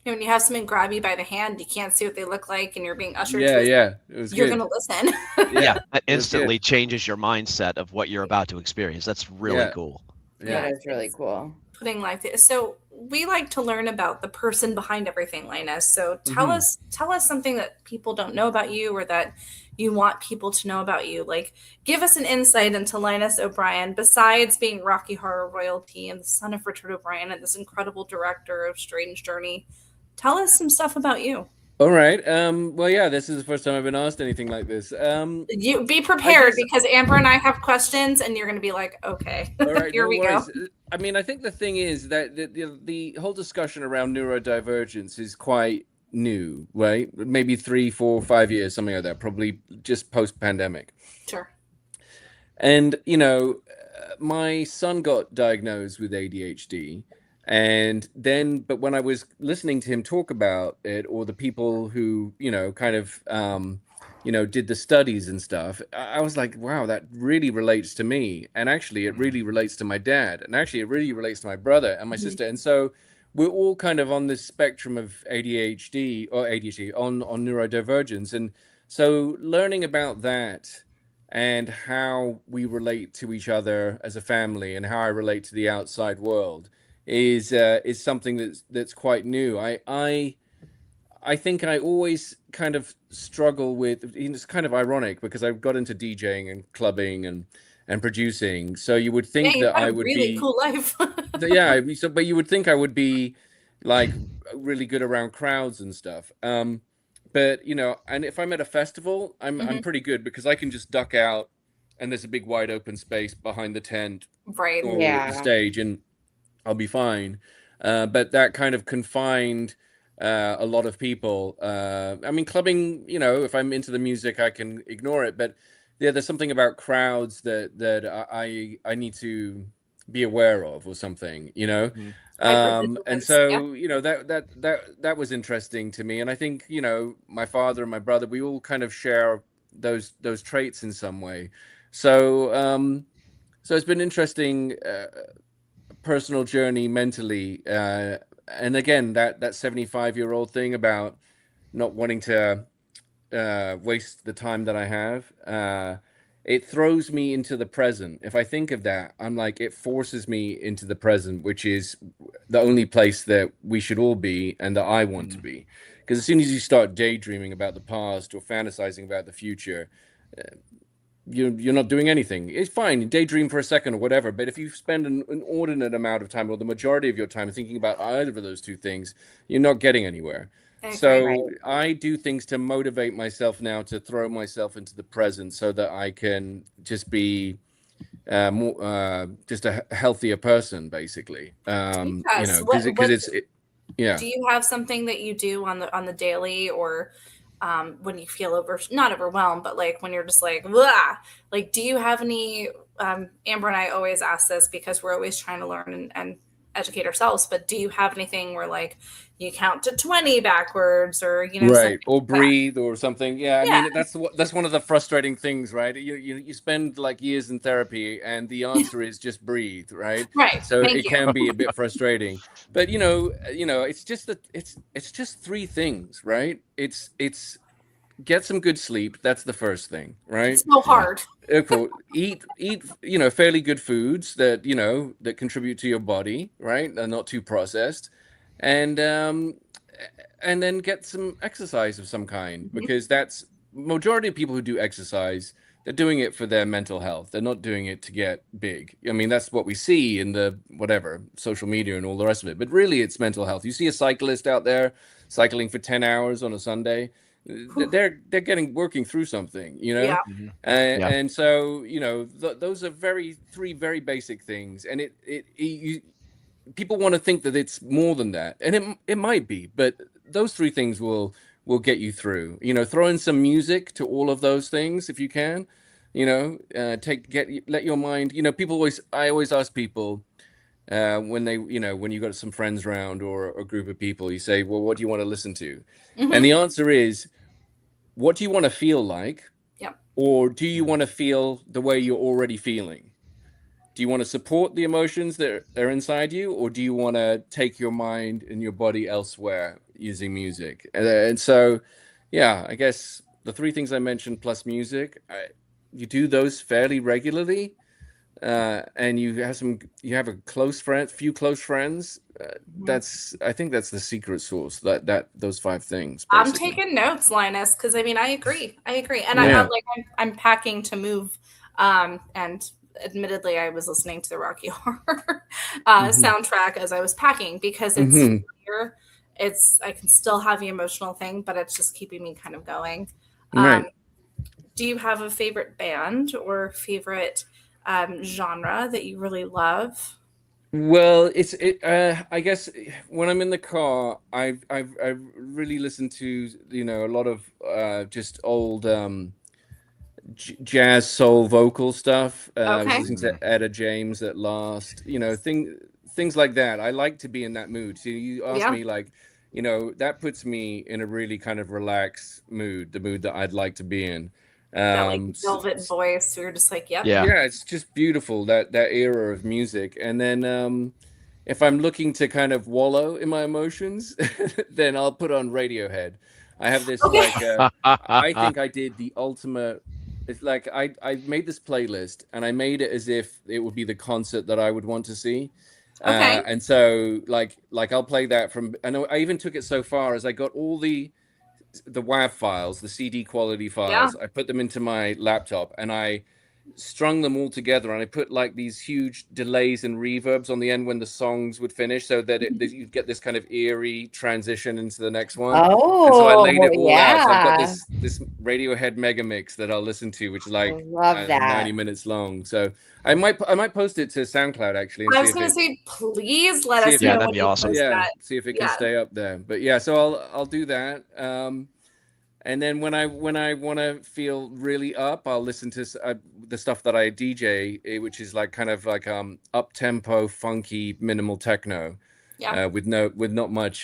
When you have someone grab you by the hand, you can't see what they look like, and you're being ushered Yeah, to yeah, it was you're good. going to listen. Yeah, that instantly changes your mindset of what you're about to experience. That's really cool. Yeah, that's really cool. Putting life. So we like to learn about the person behind everything, Linus. So tell us something that people don't know about you, or that you want people to know about you. Like, give us an insight into Linus O'Brien, besides being Rocky Horror royalty and the son of Richard O'Brien and this incredible director of Strange Journey. Tell us some stuff about you. All right. Well, yeah, this is the first time I've been asked anything like this. You be prepared, because Amber and I have questions, and you're going to be like, okay, all right, here we go. I mean, I think the thing is that the whole discussion around neurodivergence is quite new, right? Maybe 3, 4, 5 years, something like that, probably just post-pandemic. Sure. And, my son got diagnosed with ADHD. And then, but when I was listening to him talk about it, or the people who, kind of, did the studies and stuff, I was like, wow, that really relates to me. And actually, it really relates to my dad. And actually, it really relates to my brother and my sister. And so we're all kind of on this spectrum of ADHD on neurodivergence. And so learning about that and how we relate to each other as a family and how I relate to the outside world is something that's quite new. I think I always kind of struggle with. It's kind of ironic because I've got into DJing and clubbing and producing. So you would think that I would really cool life. But you would think I would be like really good around crowds and stuff. But and if I'm at a festival, I'm pretty good because I can just duck out, and there's a big wide open space behind the tent, right? Or the stage, and I'll be fine. But that kind of confined a lot of people. I mean, clubbing, if I'm into the music, I can ignore it. But there's something about crowds that I need to be aware of, or something, and so that was interesting to me. And I think my father and my brother, we all kind of share those traits in some way. So it's been interesting. Personal journey mentally, and again that 75-year-old thing about not wanting to waste the time that I have. It throws me into the present. If I think of that, I'm like, it forces me into the present, which is the only place that we should all be and that I want to be. Because as soon as you start daydreaming about the past or fantasizing about the future, you're not doing anything. It's fine, daydream for a second or whatever, but if you spend an inordinate amount of time, or the majority of your time, thinking about either of those two things, you're not getting anywhere. So I do things to motivate myself now to throw myself into the present, so that I can just be more just a healthier person, basically. Because yeah. Do you have something that you do on the daily, or when you feel not overwhelmed, but like when you're just like, blah, like, do you have any, Amber and I always ask this because we're always trying to learn and educate ourselves, but do you have anything where like you count to 20 backwards, or, right, or breathe or something? I mean, that's one of the frustrating things, right? You spend like years in therapy and the answer is just breathe, right? Right. So it can be a bit frustrating, but it's just 3 things, right? It's get some good sleep. That's the first thing, right? It's so hard. Cool. Eat fairly good foods that that contribute to your body, right? And not too processed. And then get some exercise of some kind, because that's majority of people who do exercise, they're doing it for their mental health. They're not doing it to get big. I mean, that's what we see in the social media and all the rest of it. But really, it's mental health. You see a cyclist out there cycling for 10 hours on a Sunday, they're working through something, and so those are 3 very basic things, and people want to think that it's more than that, and it might be, but those 3 things will will get you through. Throw in some music to all of those things if you can. Let your mind. I always ask people when they, when you got some friends around or a group of people, you say, well, what do you want to listen to? Mm-hmm. And the answer is, what do you want to feel like? Yep. Or do you want to feel the way you're already feeling? Do you want to support the emotions that are inside you, or do you want to take your mind and your body elsewhere using music? And so, yeah, I guess the three things I mentioned plus music, you do those fairly regularly, and you have a few close friends. I think that's the secret sauce. Those 5 things. Basically. I'm taking notes, Linus, because I agree, and I'm packing to move, and admittedly, I was listening to the Rocky Horror soundtrack as I was packing because it's clear. I can still have the emotional thing, but it's just keeping me kind of going. Right. Do you have a favorite band or favorite genre that you really love? Well, I guess when I'm in the car, I've really listened to a lot of just old jazz soul vocal stuff. I was listening to Etta James at last. Things like that. I like to be in that mood. So you ask me that puts me in a really kind of relaxed mood, the mood that I'd like to be in. That velvet voice, we were just like, yep. Yeah, it's just beautiful, that era of music. And then if I'm looking to kind of wallow in my emotions, then I'll put on Radiohead. I have this I think I did the ultimate. It's like I made this playlist and I made it as if it would be the concert that I would want to see. And so like I'll play that and I even took it so far as I got all the WAV files, the CD quality files. I put them into my laptop and I strung them all together, and I put like these huge delays and reverbs on the end when the songs would finish, so that you'd get this kind of eerie transition into the next one. And so I laid it all out. So I've got this Radiohead mega mix that I'll listen to, which is like 90 minutes long. So I might post it to SoundCloud actually. I was going to say, please let us know. Yeah, that'd be awesome. Yeah, see if it can stay up there. But yeah, so I'll do that. And then when I want to feel really up, I'll listen to the stuff that I DJ, which is like kind of like up tempo, funky, minimal techno, with not much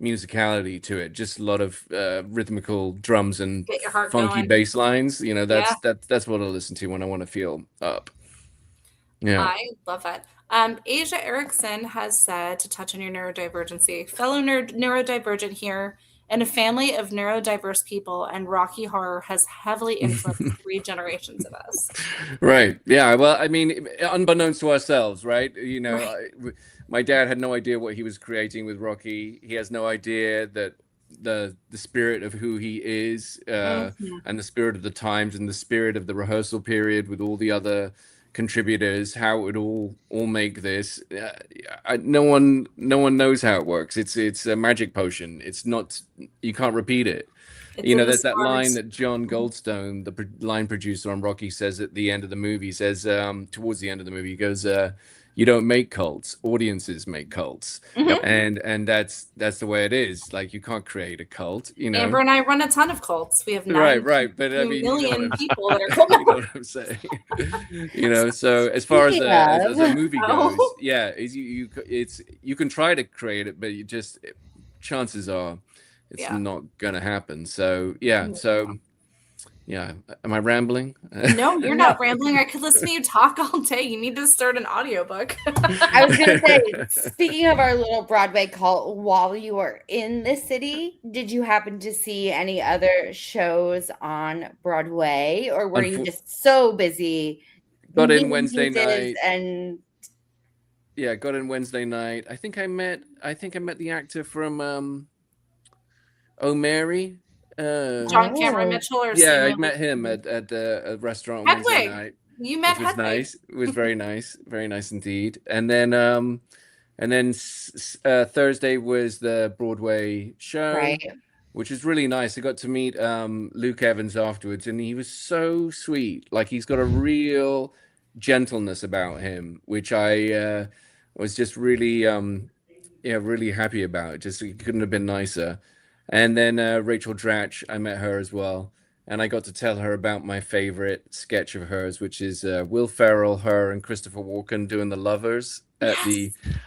musicality to it, just a lot of rhythmical drums and funky bass lines. That's what I'll listen to when I want to feel up. Yeah, I love that. Asia Erickson has said, to touch on your neurodivergency, fellow neurodivergent here. And a family of neurodiverse people, and Rocky Horror has heavily influenced 3 generations of us. Right. Yeah. Well, I mean, unbeknownst to ourselves, right? My dad had no idea what he was creating with Rocky. He has no idea that the spirit of who he is, and the spirit of the times, and the spirit of the rehearsal period with all the other contributors, how it would all make this. No one knows how it works. It's a magic potion. It's not, you can't repeat it. There's that line that John Goldstone, the line producer on Rocky, says at the end of the movie, says towards the end of the movie, he goes, you don't make cults, audiences make cults. And that's the way it is. Like, you can't create a cult, Amber and I run a ton of cults. We have 9 but I mean, million people that are cults. You know what I'm saying? So as far as a movie goes, you can try to create it, but chances are it's not gonna happen. So am I rambling? No, you're not rambling. I could listen to you talk all day. You need to start an audiobook. I was going to say, speaking of our little Broadway cult, while you were in the city, did you happen to see any other shows on Broadway, or were you just so busy? Got in Wednesday night. And got in Wednesday night. I think I met the actor from Oh Mary. John Cameron Mitchell, or I met him at a restaurant on Wednesday night. You met Hedwig. Nice. It was very nice indeed. And then Thursday was the Broadway show, which is really nice. I got to meet Luke Evans afterwards, and he was so sweet. Like, he's got a real gentleness about him, which I was just really really happy about. It couldn't have been nicer. And then Rachel Dratch, I met her as well. And I got to tell her about my favorite sketch of hers, which is Will Ferrell, her, and Christopher Walken doing the lovers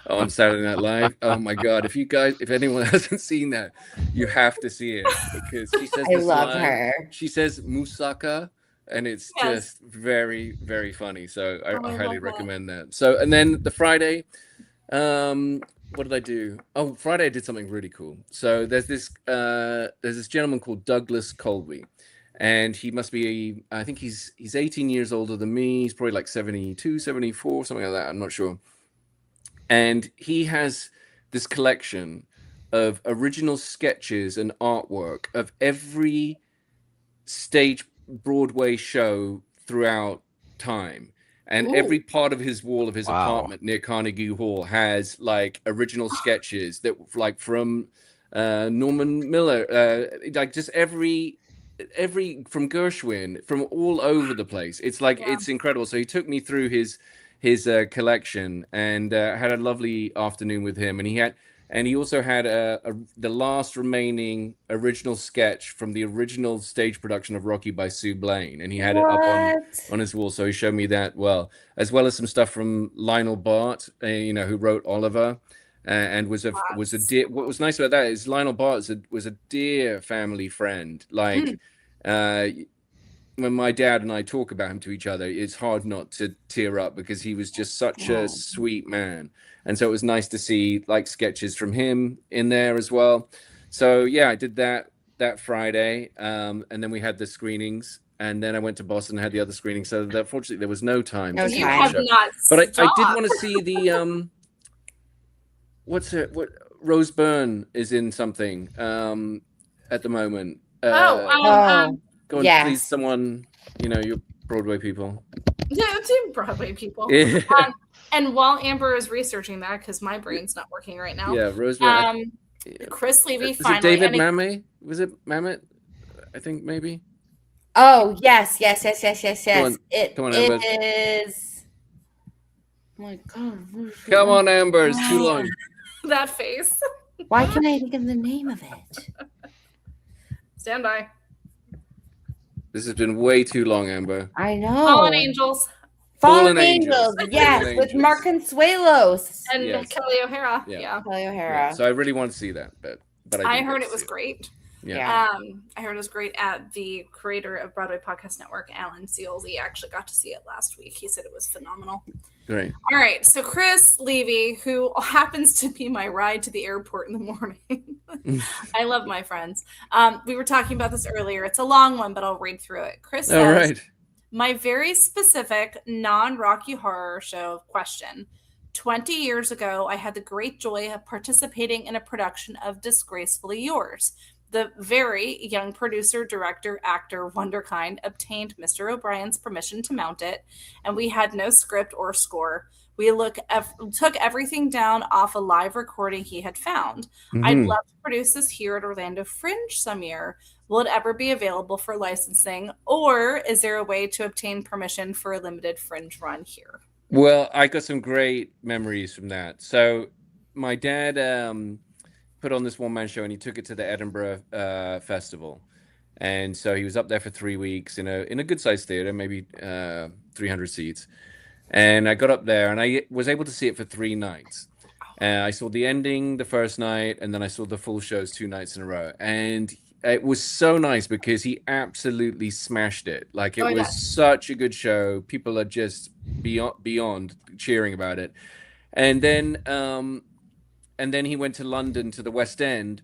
on Saturday Night Live. Oh my God! If anyone hasn't seen that, you have to see it, because she says this line. Her. She says "Musaka," and it's just very, very funny. So I highly recommend that. So, and then the Friday, what did I do? Oh, Friday I did something really cool. So there's this gentleman called Douglas Colby. And he must be, I think he's 18 years older than me. He's probably like 72, 74, something like that. I'm not sure. And he has this collection of original sketches and artwork of every stage Broadway show throughout time. And every part of his wall of his apartment near Carnegie Hall has like original sketches that like from Norman Miller, like just every from Gershwin, from all over the place. It's like it's incredible. So he took me through his collection, and had a lovely afternoon with him. And he also had the last remaining original sketch from the original stage production of Rocky by Sue Blaine, and he had it up on his wall. So he showed me that, as well as some stuff from Lionel Bart, who wrote Oliver. And was a dear. What was nice about that is Lionel Bart was a dear family friend. Like when my dad and I talk about him to each other, it's hard not to tear up, because he was just such a sweet man. And so it was nice to see like sketches from him in there as well. So yeah, I did that Friday, and then we had the screenings. And then I went to Boston and had the other screenings. So unfortunately, there was no time. You have not but I did want to see the what's it? What Rose Byrne is in something at the moment. Go on, please, someone. Your Broadway people. Yeah, it's Broadway people. And while Amber is researching that, because my brain's not working right now. Yeah, Rose Byrne. Chris Levy. Is it David Mamet? Was it Mamet? I think maybe. Oh yes. It Come on, is. Oh my God. Come on, Amber. It's too long. That face. Why can't I think of the name of it? Stand by. This has been way too long, Amber. I know. Fallen Angels. Fallen Angels. Yes, with Mark Consuelos and Kelly O'Hara. Yeah. Kelly O'Hara. Yeah. So I really want to see that, but I heard it was great. Yeah. I heard it was great. At the creator of Broadway Podcast Network, Alan Sealsey, actually got to see it last week. He said it was phenomenal. Great. All right. So Chris Levy, who happens to be my ride to the airport in the morning. I love my friends. We were talking about this earlier. It's a long one, but I'll read through it. Chris says, all right. My very specific non-Rocky Horror Show question. 20 years ago, I had the great joy of participating in a production of Disgracefully Yours. The very young producer, director, actor, Wonderkind obtained Mr. O'Brien's permission to mount it, and we had no script or score. We took everything down off a live recording he had found. Mm-hmm. I'd love to produce this here at Orlando Fringe some year. Will it ever be available for licensing, or is there a way to obtain permission for a limited Fringe run here? Well, I got some great memories from that. So my dad put on this one-man show, and he took it to the Edinburgh Festival. And so he was up there for 3 weeks in a good-sized theater, maybe 300 seats. And I got up there, and I was able to see it for 3 nights. I saw the ending the first night, and then I saw the full shows 2 nights in a row. And it was so nice because he absolutely smashed it. Like, it was such a good show. People are just beyond cheering about it. And then he went to London, to the West End,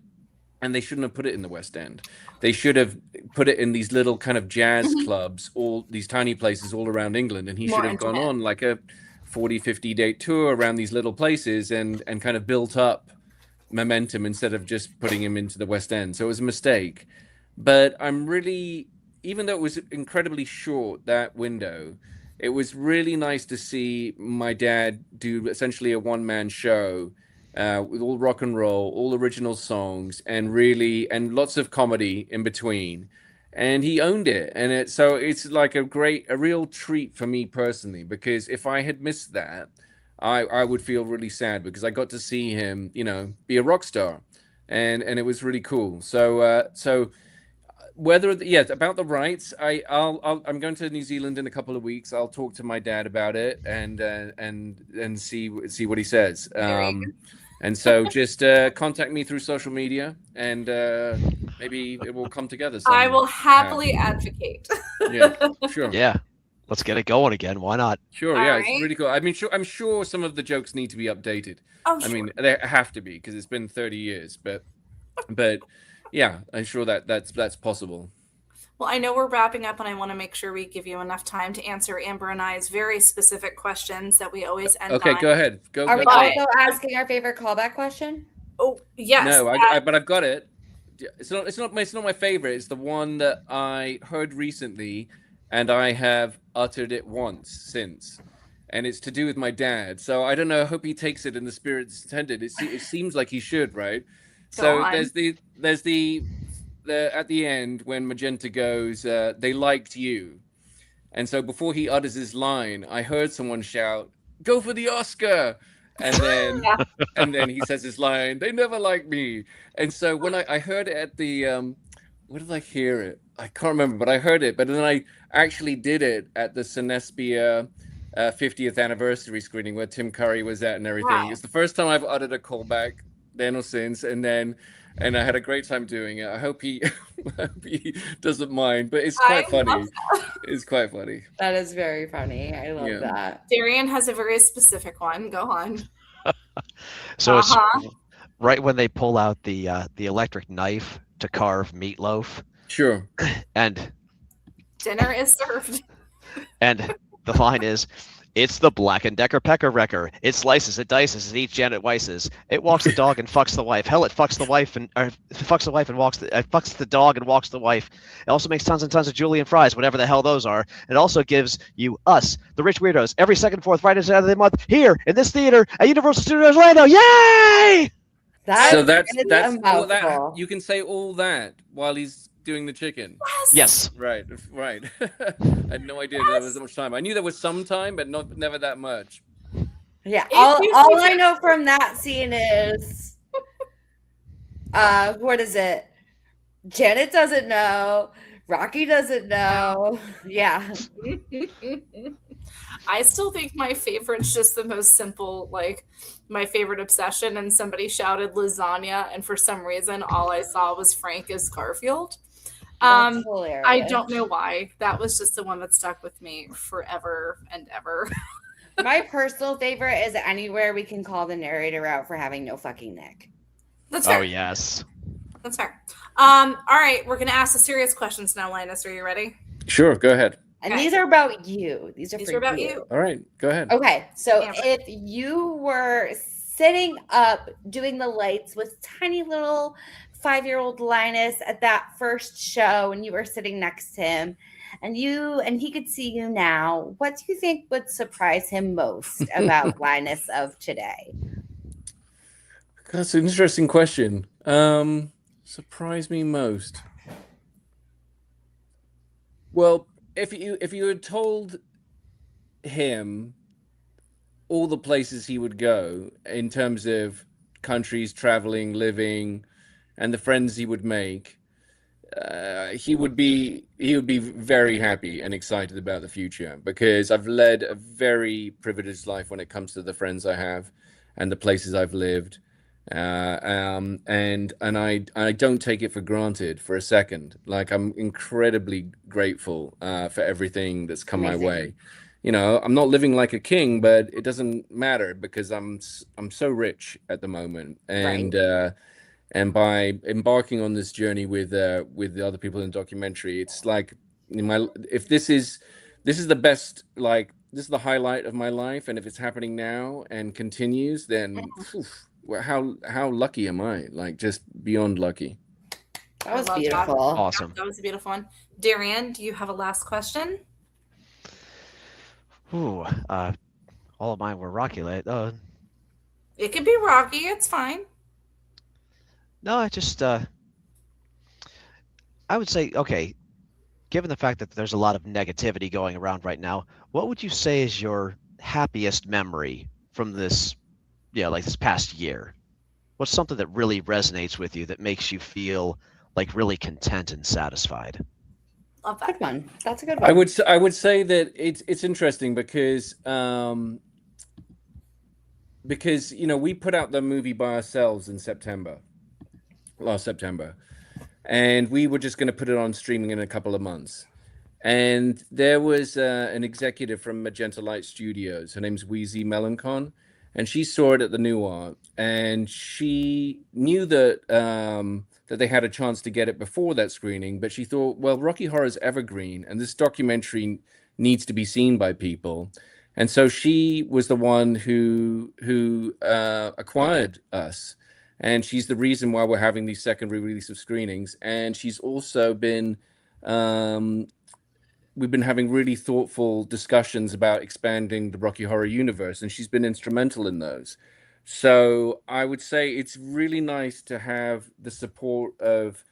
and they shouldn't have put it in the West End. They should have put it in these little kind of jazz clubs, all these tiny places all around England. And he should have gone on like a 40, 50-date tour around these little places and kind of built up momentum instead of just putting him into the West End. So it was a mistake. But I'm really, even though it was incredibly short, that window, it was really nice to see my dad do essentially a one-man show with all rock and roll, all original songs, and lots of comedy in between. And he owned it. And it's like a real treat for me personally, because if I had missed that, I would feel really sad, because I got to see him, be a rock star. and it was really cool. So whether about the rights, I'm going to New Zealand in a couple of weeks. I'll talk to my dad about it and see what he says. And so just contact me through social media, and maybe it will come together. I will happily advocate. Yeah, sure. Yeah, let's get it going again. Why not? Sure. Yeah, it's really cool. I mean, I'm sure some of the jokes need to be updated. Oh, sure. I mean, they have to be because it's been 30 years. But yeah, I'm sure that's possible. Well, I know we're wrapping up, and I want to make sure we give you enough time to answer Amber and I's very specific questions that we always end on. Okay, go ahead. Are we also asking our favorite callback question? Oh, yes. No, but I've got it. It's not my favorite. It's the one that I heard recently, and I have uttered it once since, and it's to do with my dad. So I don't know. I hope he takes it in the spirit intended. It seems like he should, right? So there's the at the end when Magenta goes, they liked you. And so before he utters his line, I heard someone shout, "Go for the Oscar." And then and then he says his line, "They never liked me." And so when I heard it at the where did I hear it? I can't remember, but I heard it. But then I actually did it at the Cinespia 50th anniversary screening where Tim Curry was at and everything. Wow. It's the first time I've uttered a callback then or since, and I had a great time doing it. I hope he doesn't mind, but it's quite funny. It's quite funny. That is very funny. I love that. Darian has a very specific one. Go on. So it's right when they pull out the electric knife to carve meatloaf. Sure. And dinner is served. And the line is, "It's the Black & Decker Pecker Wrecker. It slices, it dices, it eats Janet Weiss's. It walks the dog and fucks the wife. Hell, it fucks the wife and fucks the wife and fucks the dog and walks the wife. It also makes tons and tons of Julian fries, whatever the hell those are. It also gives you us, the rich weirdos, every second, fourth Friday of the month here in this theater at Universal Studios Orlando. Yay!" That's all that. You can say all that while he's doing the chicken. Yes. Right. I had no idea there was that much time. I knew there was some time, but never that much. Yeah. All I know from that scene is, what is it? Janet doesn't know. Rocky doesn't know. Yeah. I still think my favorite's just the most simple, like my favorite obsession. And somebody shouted lasagna, and for some reason, all I saw was Frank as Garfield. I don't know why. That was just the one that stuck with me forever and ever. My personal favorite is anywhere we can call the narrator out for having no fucking neck. That's fair. Oh, yes. That's fair. All right, we're going to ask the serious questions now, Linus. Are you ready? Sure, go ahead. And these are about you. These are about you. All right, go ahead. Okay, so if you were sitting up doing the lights with tiny little 5-year-old Linus at that first show, and you were sitting next to him, and he could see you now, what do you think would surprise him most about Linus of today? That's an interesting question. Surprise me most. Well, if you had told him all the places he would go in terms of countries, traveling, living, and the friends he would make, he would be very happy and excited about the future, because I've led a very privileged life when it comes to the friends I have and the places I've lived. And I don't take it for granted for a second. Like, I'm incredibly grateful for everything that's come my way. You know, I'm not living like a king, but it doesn't matter because I'm so rich at the moment. And by embarking on this journey with the other people in the documentary, it's like if this is the best, like, this is the highlight of my life, and if it's happening now and continues, then how lucky am I? Like, just beyond lucky. That was beautiful. Awesome. That was a beautiful one. Darian, do you have a last question? Ooh, all of mine were Rocky. It could be Rocky. It's fine. No, I just I would say, okay, given the fact that there's a lot of negativity going around right now, what would you say is your happiest memory from this, like this past year? What's something that really resonates with you that makes you feel like really content and satisfied? Love that. Good one. That's a good one. I would say that it's interesting because we put out the movie by ourselves in last September, and we were just going to put it on streaming in a couple of months. And there was an executive from Magenta Light Studios. Her name's Wheezy Melancon, and she saw it at the Noir, and she knew that that they had a chance to get it before that screening, but she thought, well, Rocky Horror is evergreen, and this documentary needs to be seen by people. And so she was the one who acquired us, and she's the reason why we're having these secondary release of screenings. And she's also been we've been having really thoughtful discussions about expanding the Rocky Horror universe, and she's been instrumental in those. So I would say it's really nice to have the support of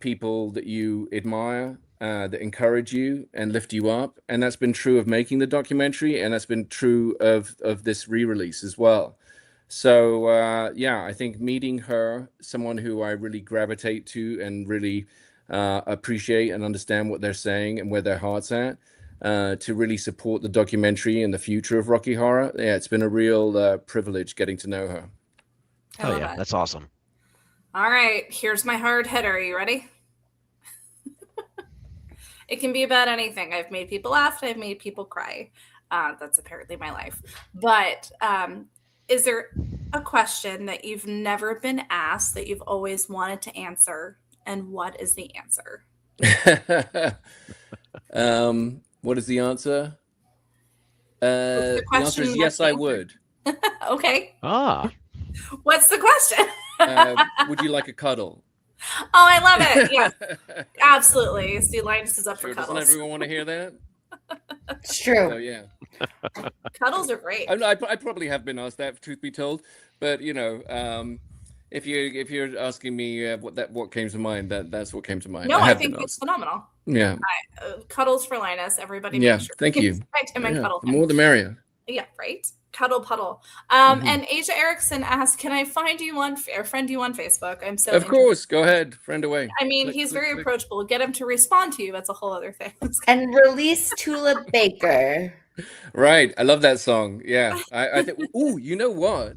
people that you admire, that encourage you and lift you up. And that's been true of making the documentary, and that's been true of this re-release as well. So I think meeting her, someone who I really gravitate to and really appreciate and understand what they're saying and where their heart's at, to really support the documentary and the future of Rocky Horror. Yeah, it's been a real privilege getting to know her. Oh yeah, that's awesome. All right, here's my hard hitter. Are you ready? It can be about anything. I've made people laugh. I've made people cry. That's apparently my life. But is there a question that you've never been asked that you've always wanted to answer? And what is the answer? What is the answer? The answer is yes, I would. Okay. What's the question? Would you like a cuddle? Oh, I love it. Yeah, absolutely. See, Linus is up for cuddles. Doesn't everyone want to hear that? It's true. So, yeah. Cuddles are great. I probably have been asked that, truth be told, but if you're asking me what came to mind, that's what came to mind. No, I think it's phenomenal. Yeah. Cuddles for Linus. Everybody. Yeah. Make sure Thank you. Him and cuddle. The more the merrier. Yeah. Right. Cuddle puddle. And Asia Erickson asked, "Can I friend you on Facebook?" I'm so. Of course, go ahead, friend away. I mean, he's very approachable. Get him to respond to you. That's a whole other thing. And release Tulip Baker. Right. I love that song. Yeah. I think. Ooh, you know what?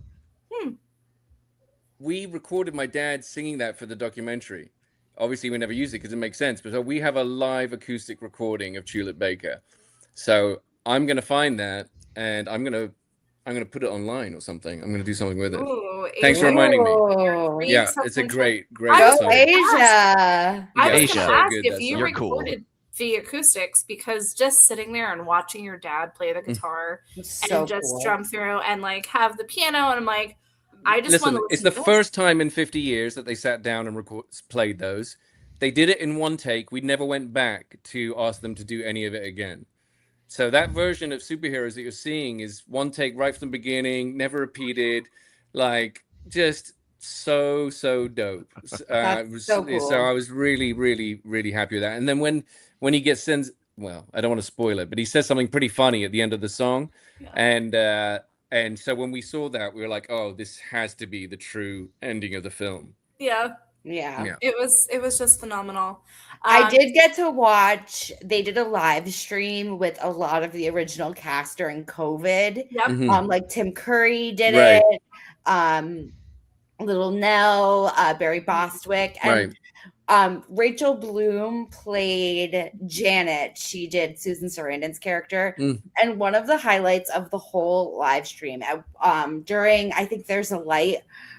We recorded my dad singing that for the documentary. Obviously, we never used it because it makes sense. But we have a live acoustic recording of Tulip Baker. So I'm gonna find that, and I'm gonna put it online or something. I'm gonna do something with it. Ooh, Thanks for reminding me. Yeah, it's a great Go song. Asia. I was Asia. going to ask Good, if you You're recorded the acoustics, because just sitting there and watching your dad play the guitar and just drum through and like have the piano, and I'm like, I just want to listen. It's the first time in 50 years that they sat down and played those. They did it in one take. We never went back to ask them to do any of it again. So that version of Superheroes that you're seeing is one take right from the beginning, never repeated, like just so dope. So cool. So I was really, really, really happy with that. And then when he well, I don't want to spoil it, but he says something pretty funny at the end of the song. Yeah. And so when we saw that, we were like, oh, this has to be the true ending of the film. Yeah. It was just phenomenal. I did get to watch, they did a live stream with a lot of the original cast during COVID. Yep. Like Tim Curry did it. Little Nell, Barry Bostwick, and Rachel Bloom played Janet. She did Susan Sarandon's character. And one of the highlights of the whole live stream, during, I think There's a Light,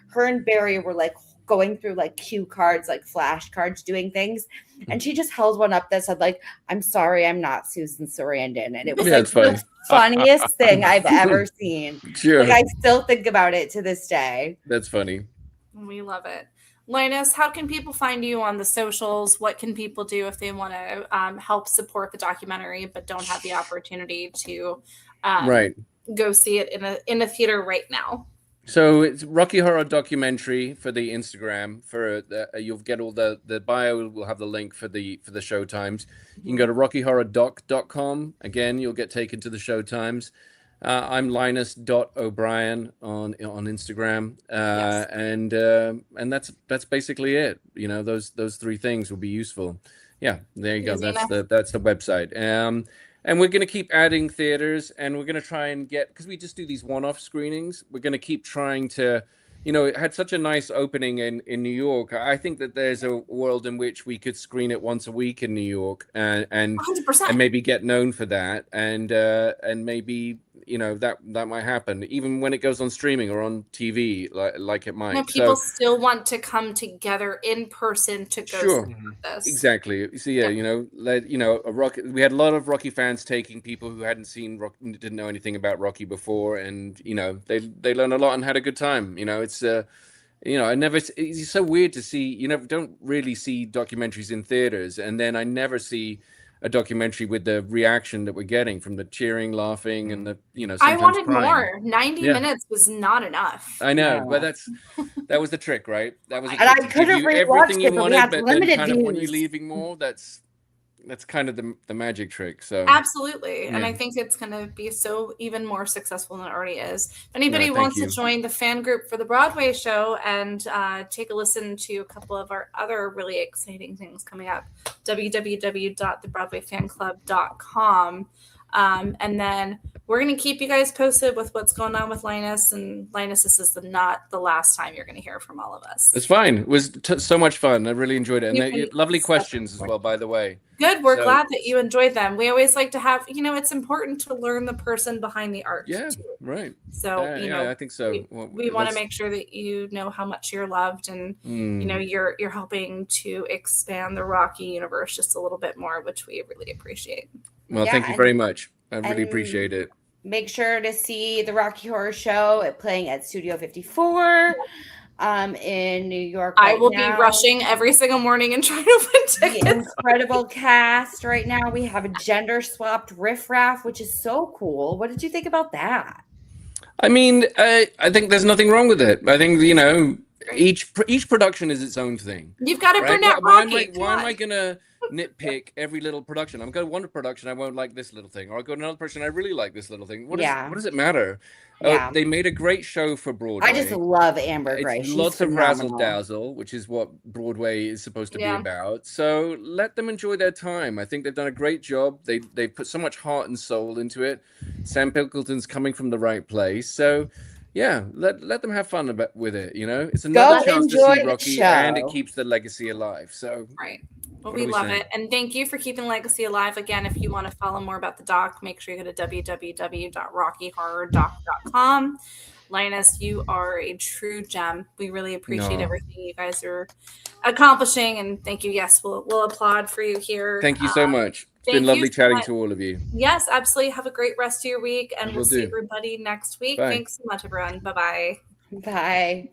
her and Barry were like going through like cue cards, like flashcards, doing things. And she just held one up that said like, "I'm sorry, I'm not Susan Sarandon." And it was like the funniest thing I've ever seen. Sure. Like, I still think about it to this day. That's funny. We love it. Linus, how can people find you on the socials? What can people do if they want to help support the documentary but don't have the opportunity to go see it in a theater right now? So it's Rocky Horror Documentary for the Instagram. You'll get all the bio. We'll have the link for the showtimes. You can go to rockyhorrordoc.com. Again, you'll get taken to the showtimes. I'm Linus.O'Brien on Instagram, and that's basically it. You know, those three things will be useful. Yeah, there you go. That's the website. And we're going to keep adding theaters, and we're going to try and get, because we just do these one-off screenings. We're going to keep trying to, you know, it had such a nice opening in New York. I think that there's a world in which we could screen it once a week in New York, and 100%. maybe get known for that, and maybe, you know, that might happen even when it goes on streaming or on TV, like it might. You know, people still want to come together in person to go see this. Exactly. So yeah, you know, we had a lot of Rocky fans taking people who hadn't seen Rocky, didn't know anything about Rocky before, and you know, they learned a lot and had a good time. You know, it's you know, it's so weird to see, you know, don't really see documentaries in theaters, and then I never see a documentary with the reaction that we're getting from the cheering, laughing, and the, you know, I wanted crying. more. 90 minutes was not enough. I know, but that was the trick, right? That was, and I could have rewatched it, but we had limited views. When you're leaving more, that's kind of the magic trick. So absolutely, and I think it's going to be so even more successful than it already is. If anybody wants to join the fan group for the Broadway show and take a listen to a couple of our other really exciting things coming up, www.thebroadwayfanclub.com. And then we're going to keep you guys posted with what's going on with Linus. And Linus, this is not the last time you're going to hear from all of us. It's fine. It was so much fun. I really enjoyed it. And lovely questions as well, by the way. Good. We're glad that you enjoyed them. We always like to have, you know, it's important to learn the person behind the art. Yeah, too. right. So, you know, I think so. We want to make sure that you know how much you're loved, and, you know, you're helping to expand the Rocky universe just a little bit more, which we really appreciate. Well, thank you very much. I really appreciate it. Make sure to see the Rocky Horror Show playing at Studio 54 in New York. I will be rushing every single morning and trying to find tickets. The incredible cast right now. We have a gender swapped riffraff, which is so cool. What did you think about that? I mean, I think there's nothing wrong with it. I think, you know, each production is its own thing. You've got to bring out Rocky. Why am I gonna nitpick every little production? I'm going to one production, I won't like this little thing, or I go to another production, I really like this little thing. What does it matter? They made a great show for Broadway. I just love Amber Gray. It's lots of razzle dazzle, which is what Broadway is supposed to be about. So let them enjoy their time. I think they've done a great job. They put so much heart and soul into it. Sam Pickleton's coming from the right place. So yeah, let them have fun with it. You know, it's another chance to see Rocky, and it keeps the legacy alive. So right. Well, we love it. And thank you for keeping Legacy alive. Again, if you want to follow more about the doc, make sure you go to www.rockyhorrordoc.com. Linus, you are a true gem. We really appreciate everything you guys are accomplishing. And thank you. Yes, we'll applaud for you here. Thank you so much. It's been lovely chatting to all of you. Yes, absolutely. Have a great rest of your week. And we'll see everybody next week. Thanks so much, everyone. Bye-bye. Bye.